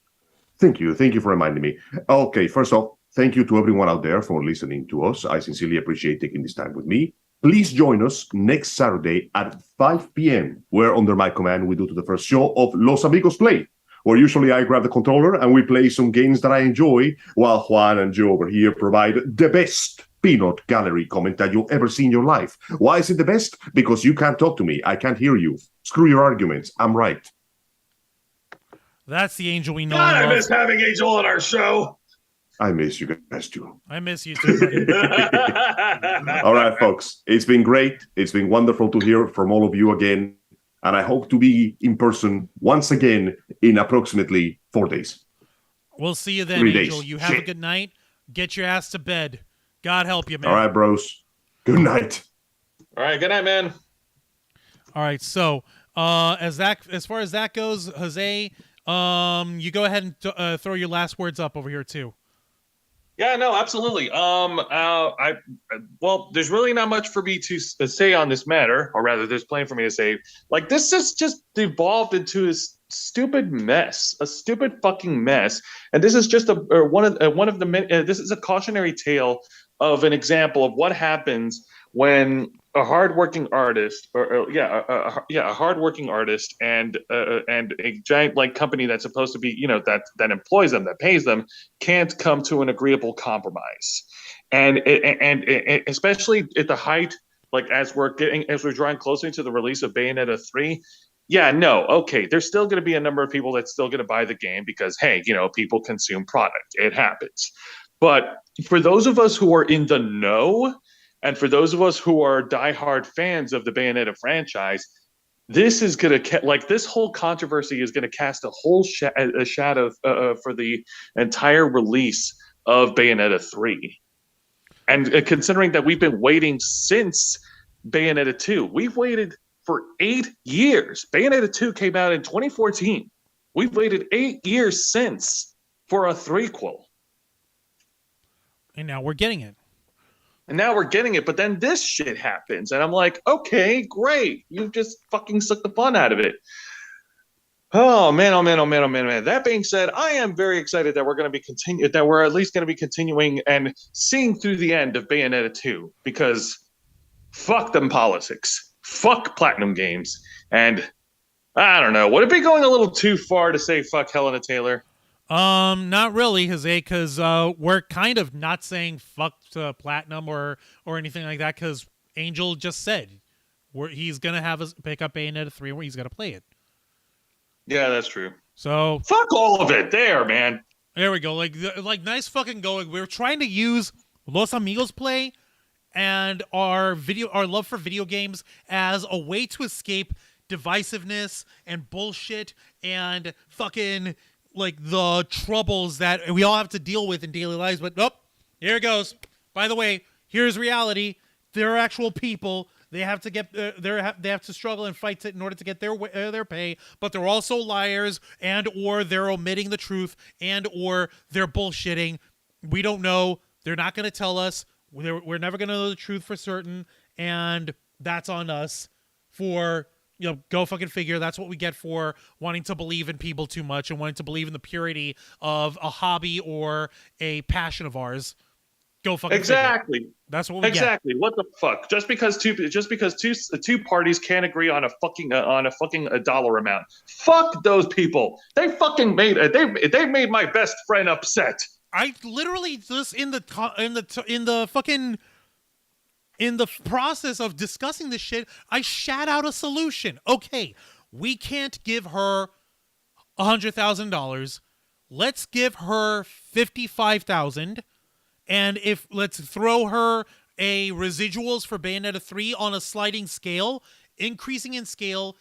Thank you for reminding me. Okay, first off, thank you to everyone out there for listening to us. I sincerely appreciate taking this time with me. Please join us next Saturday at 5 p.m., where under my command we do the first show of Los Amigos Play, where usually I grab the controller and we play some games that I enjoy, while Juan and Joe over here provide the best peanut gallery comment that you'll ever see in your life. Why is it the best? Because you can't talk to me. I can't hear you. Screw your arguments. I'm right. That's the Angel we know. God, I miss having Angel on our show. I miss you guys too. I miss you too, buddy. All right, folks. It's been great. It's been wonderful to hear from all of you again. And I hope to be in person once again in approximately 4 days. We'll see you then, 3 Angel. days. You have a good night. Get your ass to bed. God help you, man. All right, bros. Good night. All right, good night, man. All right, so as far as that goes, Jose, you go ahead and throw your last words up over here too. Yeah, no, absolutely. Well, there's really not much for me to say on this matter, or rather, there's plenty for me to say. Like, this has just devolved into a stupid mess, a stupid fucking mess, and this is just one of the. This is a cautionary tale of an example of what happens when a hardworking artist, a hardworking artist, and a giant like company that's supposed to be, that employs them, that pays them, can't come to an agreeable compromise, and especially at the height, like as we're drawing closer to the release of Bayonetta 3. Yeah, no, okay, there's still going to be a number of people that's still going to buy the game because, hey, people consume product. It happens. But for those of us who are in the know, and for those of us who are diehard fans of the Bayonetta franchise, this is going to this whole controversy is going to cast a whole shadow for the entire release of Bayonetta 3. And considering that we've been waiting since Bayonetta 2, we've waited for 8 years. Bayonetta 2 came out in 2014. We've waited 8 years since for a threequel. And now we're getting it. But then this shit happens, and I'm like, okay, great. You just fucking sucked the fun out of it. Oh man. That being said, I am very excited that we're going to at least going to be continuing and seeing through the end of Bayonetta 2, because fuck them politics. Fuck Platinum Games. And I don't know. Would it be going a little too far to say fuck Helena Taylor? Not really, Jose, because we're kind of not saying fuck to Platinum or anything like that, because Angel just said he's gonna have us pick up Bayonetta 3 where he's gonna play it. Yeah, that's true. So fuck all of it, there, man. There we go. Like nice fucking going. We're trying to use Los Amigos play and our love for video games as a way to escape divisiveness and bullshit and fucking like the troubles that we all have to deal with in daily lives. But nope, here it goes. By the way, here's reality. There are actual people. They have to get they have to struggle and fight in order to get their pay. But they're also liars, and or they're omitting the truth, and or they're bullshitting. We don't know. They're not going to tell us. We're never going to know the truth for certain, and that's on us for. Go fucking figure. That's what we get for wanting to believe in people too much and wanting to believe in the purity of a hobby or a passion of ours. Go fucking exactly. Figure. That's what we exactly. Get. What the fuck? Just because two parties can't agree on a fucking dollar amount. Fuck those people. They fucking made they made my best friend upset. I literally just in the process of discussing this shit, I shat out a solution. Okay, we can't give her $100,000. Let's give her $55,000, and let's throw her a residuals for Bayonetta 3 on a sliding scale, increasing in scale,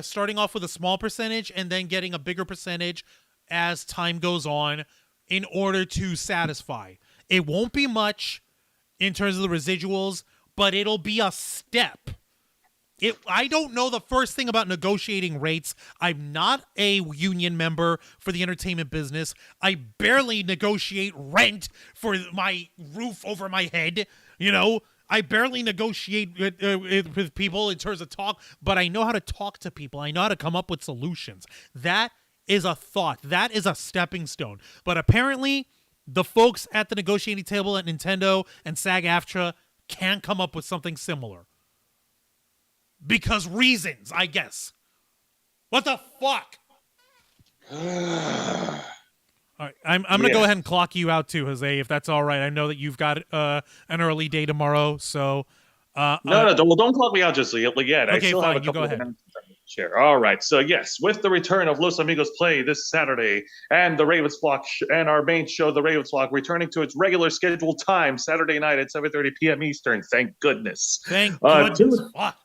starting off with a small percentage and then getting a bigger percentage as time goes on in order to satisfy. It won't be much in terms of the residuals, but it'll be a step. I don't know the first thing about negotiating rates. I'm not a union member for the entertainment business. I barely negotiate rent for my roof over my head. You know, I barely negotiate with people in terms of talk, but I know how to talk to people. I know how to come up with solutions. That is a thought. That is a stepping stone. But apparently, the folks at the negotiating table at Nintendo and SAG-AFTRA can't come up with something similar. Because reasons, I guess. What the fuck? All right, I'm going to go ahead and clock you out too, Jose, if that's all right. I know that you've got an early day tomorrow, so... don't clock me out just yet. Okay, I still fine, have a you go couple of ahead. minutes to share. All right, so yes, with the return of Los Amigos Play this Saturday and the Ravens Flock and our main show, the Ravens Flock, returning to its regular scheduled time, Saturday night at 7:30 p.m. Eastern. Thank goodness. Thank goodness. Fuck.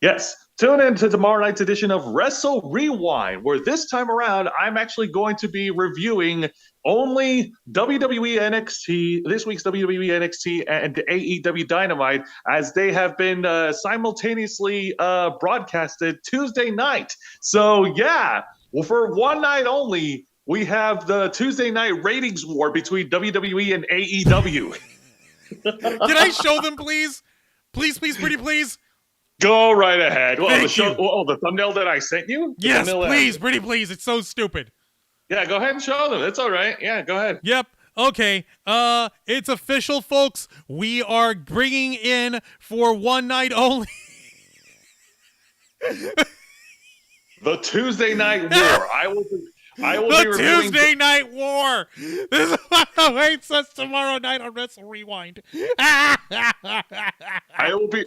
Yes. Tune in to tomorrow night's edition of Wrestle Rewind, where this time around, I'm actually going to be reviewing only WWE NXT, this week's WWE NXT and AEW Dynamite, as they have been simultaneously broadcasted Tuesday night. So, yeah, well, for one night only, we have the Tuesday night ratings war between WWE and AEW. Can I show them, please? Please, pretty please. Go right ahead. Well, Thank you. The thumbnail that I sent you? Yes, please, pretty please. It's so stupid. Yeah, go ahead and show them. It's all right. Yeah, go ahead. Yep. Okay. It's official, folks. We are bringing in for one night only. The Tuesday Night War. I will be reviewing Tuesday Night War. This is what awaits us tomorrow night on Wrestle Rewind. I will be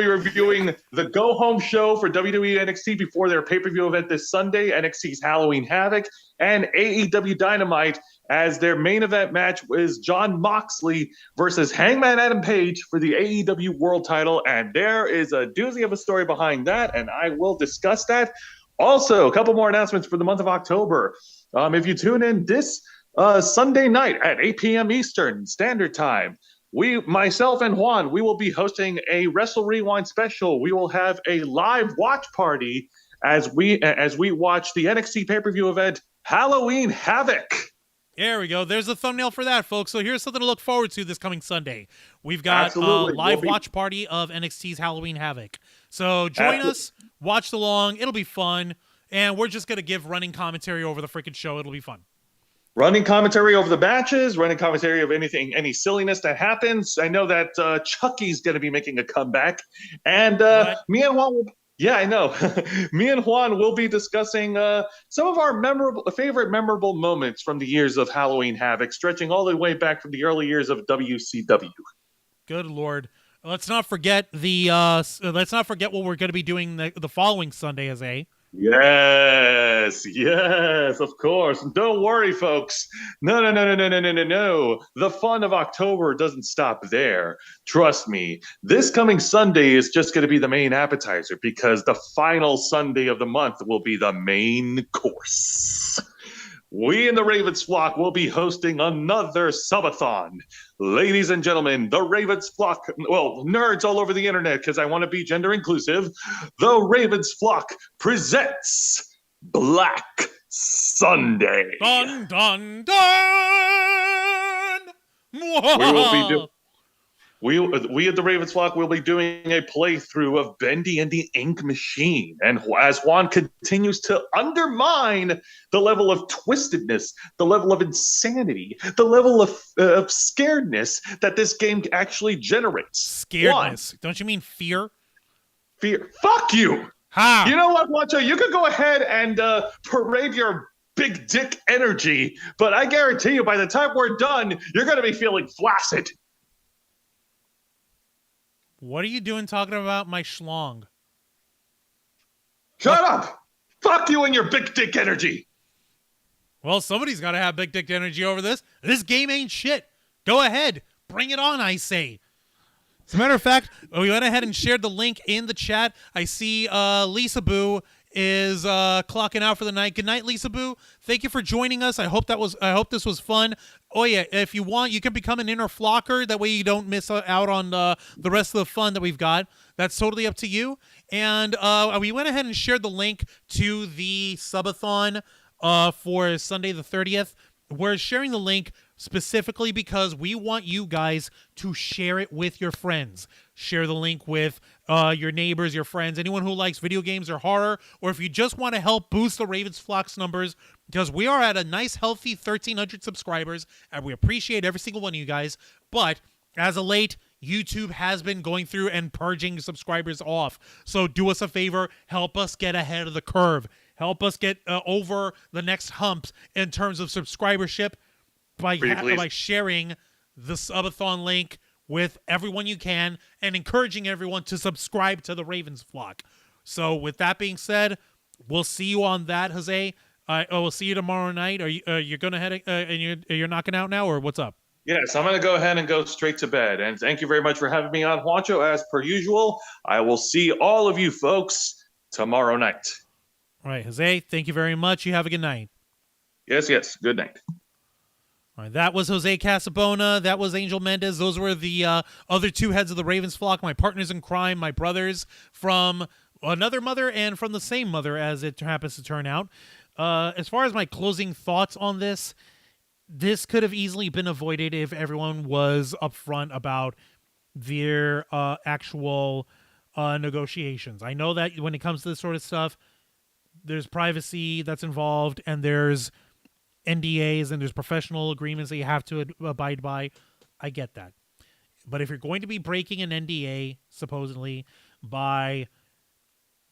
reviewing the Go Home show for WWE NXT before their pay-per-view event this Sunday, NXT's Halloween Havoc, and AEW Dynamite as their main event match is Jon Moxley versus Hangman Adam Page for the AEW World Title, and there is a doozy of a story behind that, and I will discuss that. Also, a couple more announcements for the month of October. If you tune in this Sunday night at 8 p.m. Eastern Standard Time, myself and Juan, we will be hosting a Wrestle Rewind special. We will have a live watch party as we watch the NXT pay-per-view event Halloween Havoc. There we go. There's a thumbnail for that, folks. So here's something to look forward to this coming Sunday. We've got a live watch party of NXT's Halloween Havoc. So join us, watch along. It'll be fun. And we're just going to give running commentary over the freaking show. It'll be fun. Running commentary over the matches, running commentary of any silliness that happens. I know that Chucky's going to be making a comeback. And me and Juan me and Juan will be discussing some of our favorite memorable moments from the years of Halloween Havoc, stretching all the way back from the early years of WCW. Good Lord. Let's not forget what we're going to be doing the following Sunday as a... Yes, of course. Don't worry, folks. No. The fun of October doesn't stop there. Trust me. This coming Sunday is just going to be the main appetizer because the final Sunday of the month will be the main course. We in the Ravens Flock will be hosting another subathon. Ladies and gentlemen, the Ravens Flock, well, nerds all over the internet because I want to be gender inclusive, the Ravens Flock presents Black Sunday. Dun, dun, dun! We at the Ravens Flock will be doing a playthrough of Bendy and the Ink Machine. And as Juan continues to undermine the level of twistedness, the level of insanity, the level of scaredness that this game actually generates. Scaredness? Don't you mean fear? Fear. Fuck you! Ha! You know what, Juancho? You can go ahead and parade your big dick energy, but I guarantee you by the time we're done, you're going to be feeling flaccid. What are you doing talking about my schlong? Shut up! Fuck you and your big dick energy! Well, somebody's got to have big dick energy over this. This game ain't shit. Go ahead. Bring it on, I say. As a matter of fact, we went ahead and shared the link in the chat. I see Lisa Boo is clocking out for the night. Good night, Lisa Boo. Thank you for joining us. I hope this was fun. Oh yeah, if you want, you can become an inner flocker. That way you don't miss out on the rest of the fun that we've got. That's totally up to you. And we went ahead and shared the link to the subathon for Sunday the 30th. We're sharing the link specifically because we want you guys to share it with your friends. Share the link with your neighbors, your friends, anyone who likes video games or horror, or if you just want to help boost the Ravens Flock's numbers, because we are at a nice, healthy 1,300 subscribers, and we appreciate every single one of you guys. But as of late, YouTube has been going through and purging subscribers off. So do us a favor, help us get ahead of the curve. Help us get over the next humps in terms of subscribership by sharing the subathon link with everyone you can and encouraging everyone to subscribe to the Ravens Flock. So with that being said, we'll see you on that, Jose. We'll see you tomorrow night. Are you going to head and you're knocking out now, or what's up? Yes, I'm going to go ahead and go straight to bed. And thank you very much for having me on, Juancho, as per usual. I will see all of you folks tomorrow night. All right, Jose, thank you very much. You have a good night. Yes. Good night. All right, that was Jose Casabona. That was Angel Mendez. Those were the other two heads of the Ravens Flock, my partners in crime, my brothers from another mother and from the same mother, as it happens to turn out. As far as my closing thoughts on this could have easily been avoided if everyone was upfront about their actual negotiations. I know that when it comes to this sort of stuff, there's privacy that's involved, and there's NDAs, and there's professional agreements that you have to abide by. I get that. But if you're going to be breaking an NDA, supposedly, by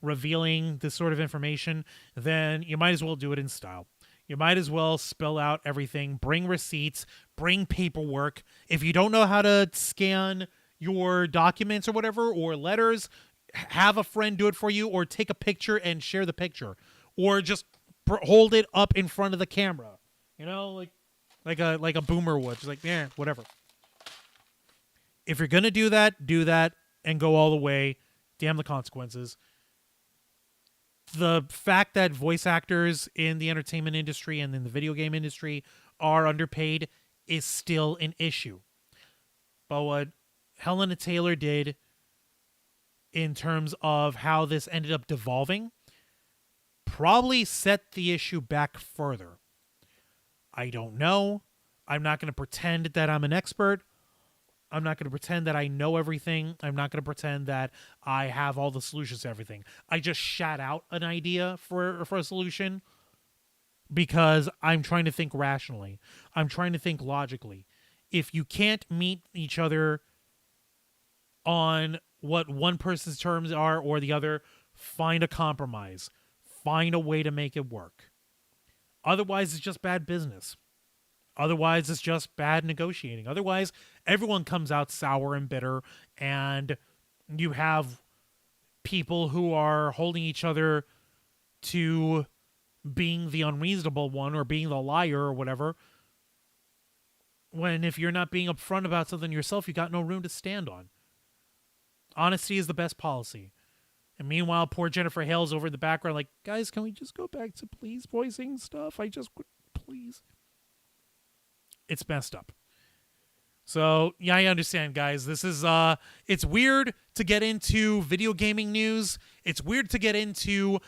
revealing this sort of information, then you might as well do it in style. You might as well spell out everything, bring receipts, bring paperwork. If you don't know how to scan your documents or whatever, or letters, have a friend do it for you, or take a picture and share the picture, or just hold it up in front of the camera, like a boomer would. Just like, yeah, whatever. If you're gonna do that and go all the way. Damn the consequences. The fact that voice actors in the entertainment industry and in the video game industry are underpaid is still an issue. But what Helena Taylor did in terms of how this ended up devolving probably set the issue back further. I don't know. I'm not going to pretend that I'm an expert. I'm not going to pretend that I know everything. I'm not going to pretend that I have all the solutions to everything. I just shat out an idea for a solution because I'm trying to think rationally. I'm trying to think logically. If you can't meet each other on what one person's terms are or the other, find a compromise. Find a way to make it work. Otherwise, it's just bad business. Otherwise, it's just bad negotiating. Otherwise, everyone comes out sour and bitter, and you have people who are holding each other to being the unreasonable one or being the liar or whatever, when if you're not being upfront about something yourself, you got no room to stand on. Honesty is the best policy. And meanwhile, poor Jennifer Hale's over in the background like, guys, can we just go back to please voicing stuff? Please. It's messed up. So, yeah, I understand, guys. This is, it's weird to get into video gaming news. It's weird to get into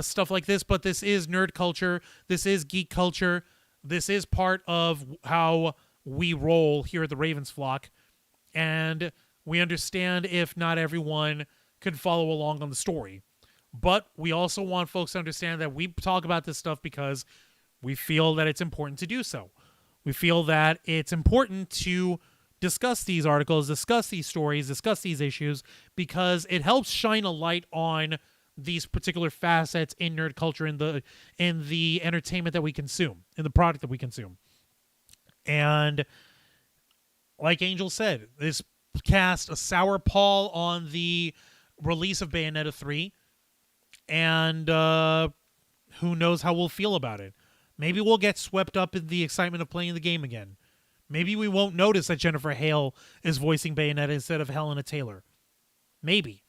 stuff like this, but this is nerd culture. This is geek culture. This is part of how we roll here at the Ravens Flock. And we understand if not everyone can follow along on the story. But we also want folks to understand that we talk about this stuff because we feel that it's important to do so. We feel that it's important to discuss these articles, discuss these stories, discuss these issues, because it helps shine a light on these particular facets in nerd culture, in the entertainment that we consume, in the product that we consume. And like Angel said, this cast a sour pall on the release of Bayonetta 3, and who knows how we'll feel about it. Maybe we'll get swept up in the excitement of playing the game again. Maybe we won't notice that Jennifer Hale is voicing Bayonetta instead of Helena Taylor. Maybe.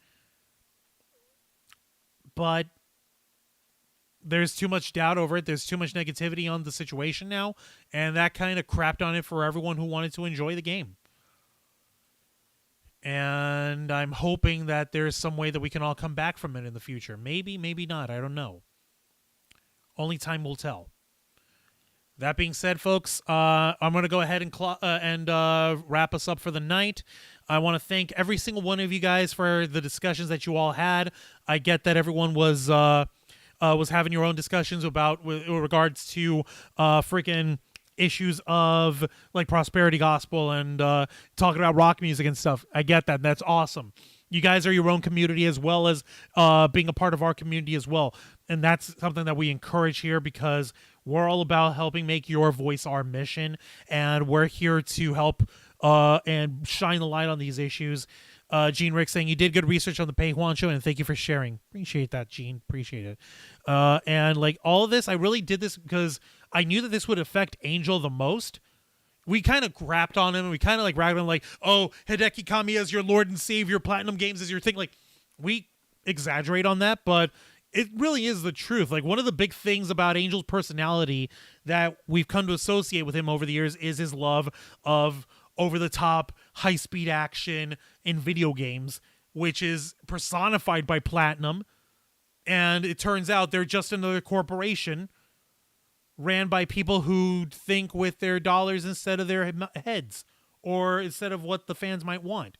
But there's too much doubt over it. There's too much negativity on the situation now, and that kind of crapped on it for everyone who wanted to enjoy the game. And I'm hoping that there's some way that we can all come back from it in the future. Maybe, maybe not. I don't know. Only time will tell. That being said, folks, I'm going to go ahead and wrap us up for the night. I want to thank every single one of you guys for the discussions that you all had. I get that everyone was having your own discussions about with regards to freaking issues of like prosperity gospel and talking about rock music and stuff. I get that. That's awesome. You guys are your own community as well as being a part of our community as well. And that's something that we encourage here because we're all about helping make your voice our mission. And we're here to help and shine the light on these issues. Gene Rick saying you did good research on the Pay Juan show and thank you for sharing. Appreciate that, Gene. Appreciate it. And like all of this, I really did this because I knew that this would affect Angel the most. We kind of crapped on him and we kind of like ragged on him like, oh, Hideki Kamiya is your Lord and Savior, Platinum Games is your thing. Like we exaggerate on that, but it really is the truth. Like one of the big things about Angel's personality that we've come to associate with him over the years is his love of over-the-top, high-speed action in video games, which is personified by Platinum. And it turns out they're just another corporation ran by people who think with their dollars instead of their heads, or instead of what the fans might want.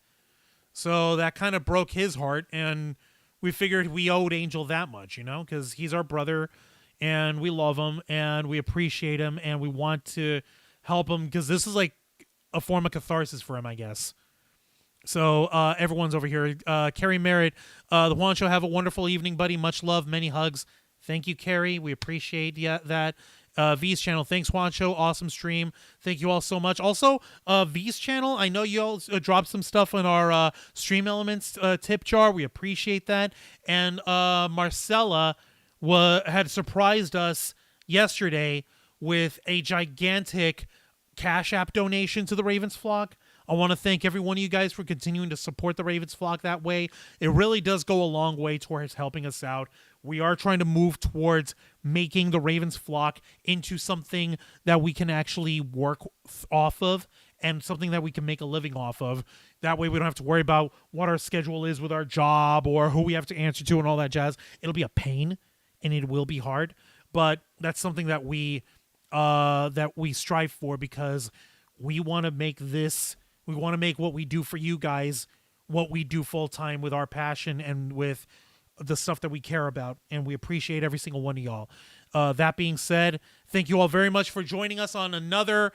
So that kind of broke his heart, and we figured we owed Angel that much, you know, because he's our brother, and we love him, and we appreciate him, and we want to help him, because this is like a form of catharsis for him, I guess. So everyone's over here. Carrie Merritt, the Juan Show, have a wonderful evening, buddy. Much love, many hugs. Thank you, Carrie. We appreciate that. V's channel, thanks, Juan Show. Awesome stream. Thank you all so much. Also, V's channel, I know you all dropped some stuff on our Stream Elements tip jar. We appreciate that. And Marcella had surprised us yesterday with a gigantic Cash App donation to the Ravens Flock. I want to thank every one of you guys for continuing to support the Ravens Flock that way. It really does go a long way towards helping us out. We are trying to move towards making the Ravens Flock into something that we can actually work off of and something that we can make a living off of. That way we don't have to worry about what our schedule is with our job or who we have to answer to and all that jazz. It'll be a pain and it will be hard, but that's something that we strive for because we want to make this, we want to make what we do for you guys what we do full time with our passion and with the stuff that we care about, and we appreciate every single one of y'all. That being said, thank you all very much for joining us on another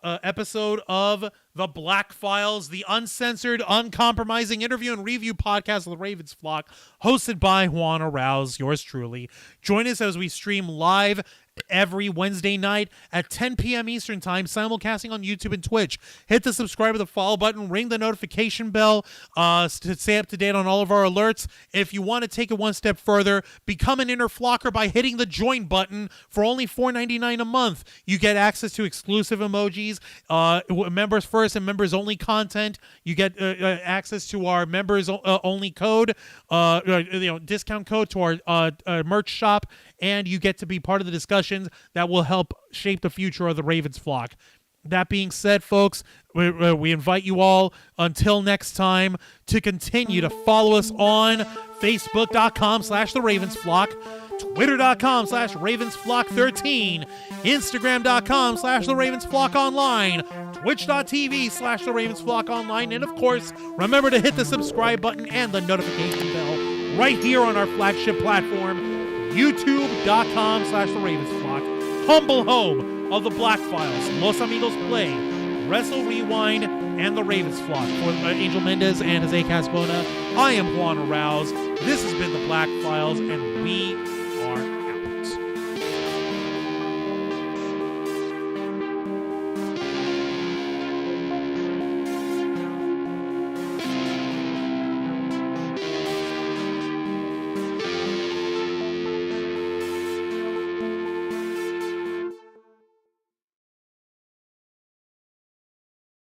episode of The Black Files, the uncensored, uncompromising interview and review podcast of the Ravens Flock, hosted by Juan Arauz, yours truly. Join us as we stream live every Wednesday night at 10 p.m. Eastern Time, simulcasting on YouTube and Twitch. Hit the subscribe or the follow button, ring the notification bell to stay up to date on all of our alerts. If you want to take it one step further, become an inner flocker by hitting the join button for only $4.99 a month. You get access to exclusive emojis, members first and members only content. You get access to our members only code, discount code to our merch shop, and you get to be part of the discussions that will help shape the future of the Ravens Flock. That being said, folks, we invite you all until next time to continue to follow us on Facebook.com/The Ravens Flock, Twitter.com/Ravens Flock 13, Instagram.com/The Ravens Flock Online, Twitch.tv/The Ravens Flock Online, and of course, remember to hit the subscribe button and the notification bell right here on our flagship platform, YouTube.com/The Ravens Flock, humble home of the Black Files, Los Amigos Play, Wrestle Rewind, and the Ravens Flock. For Angel Mendez and Jose Cascona, I am Juan Arauz. This has been the Black Files, and we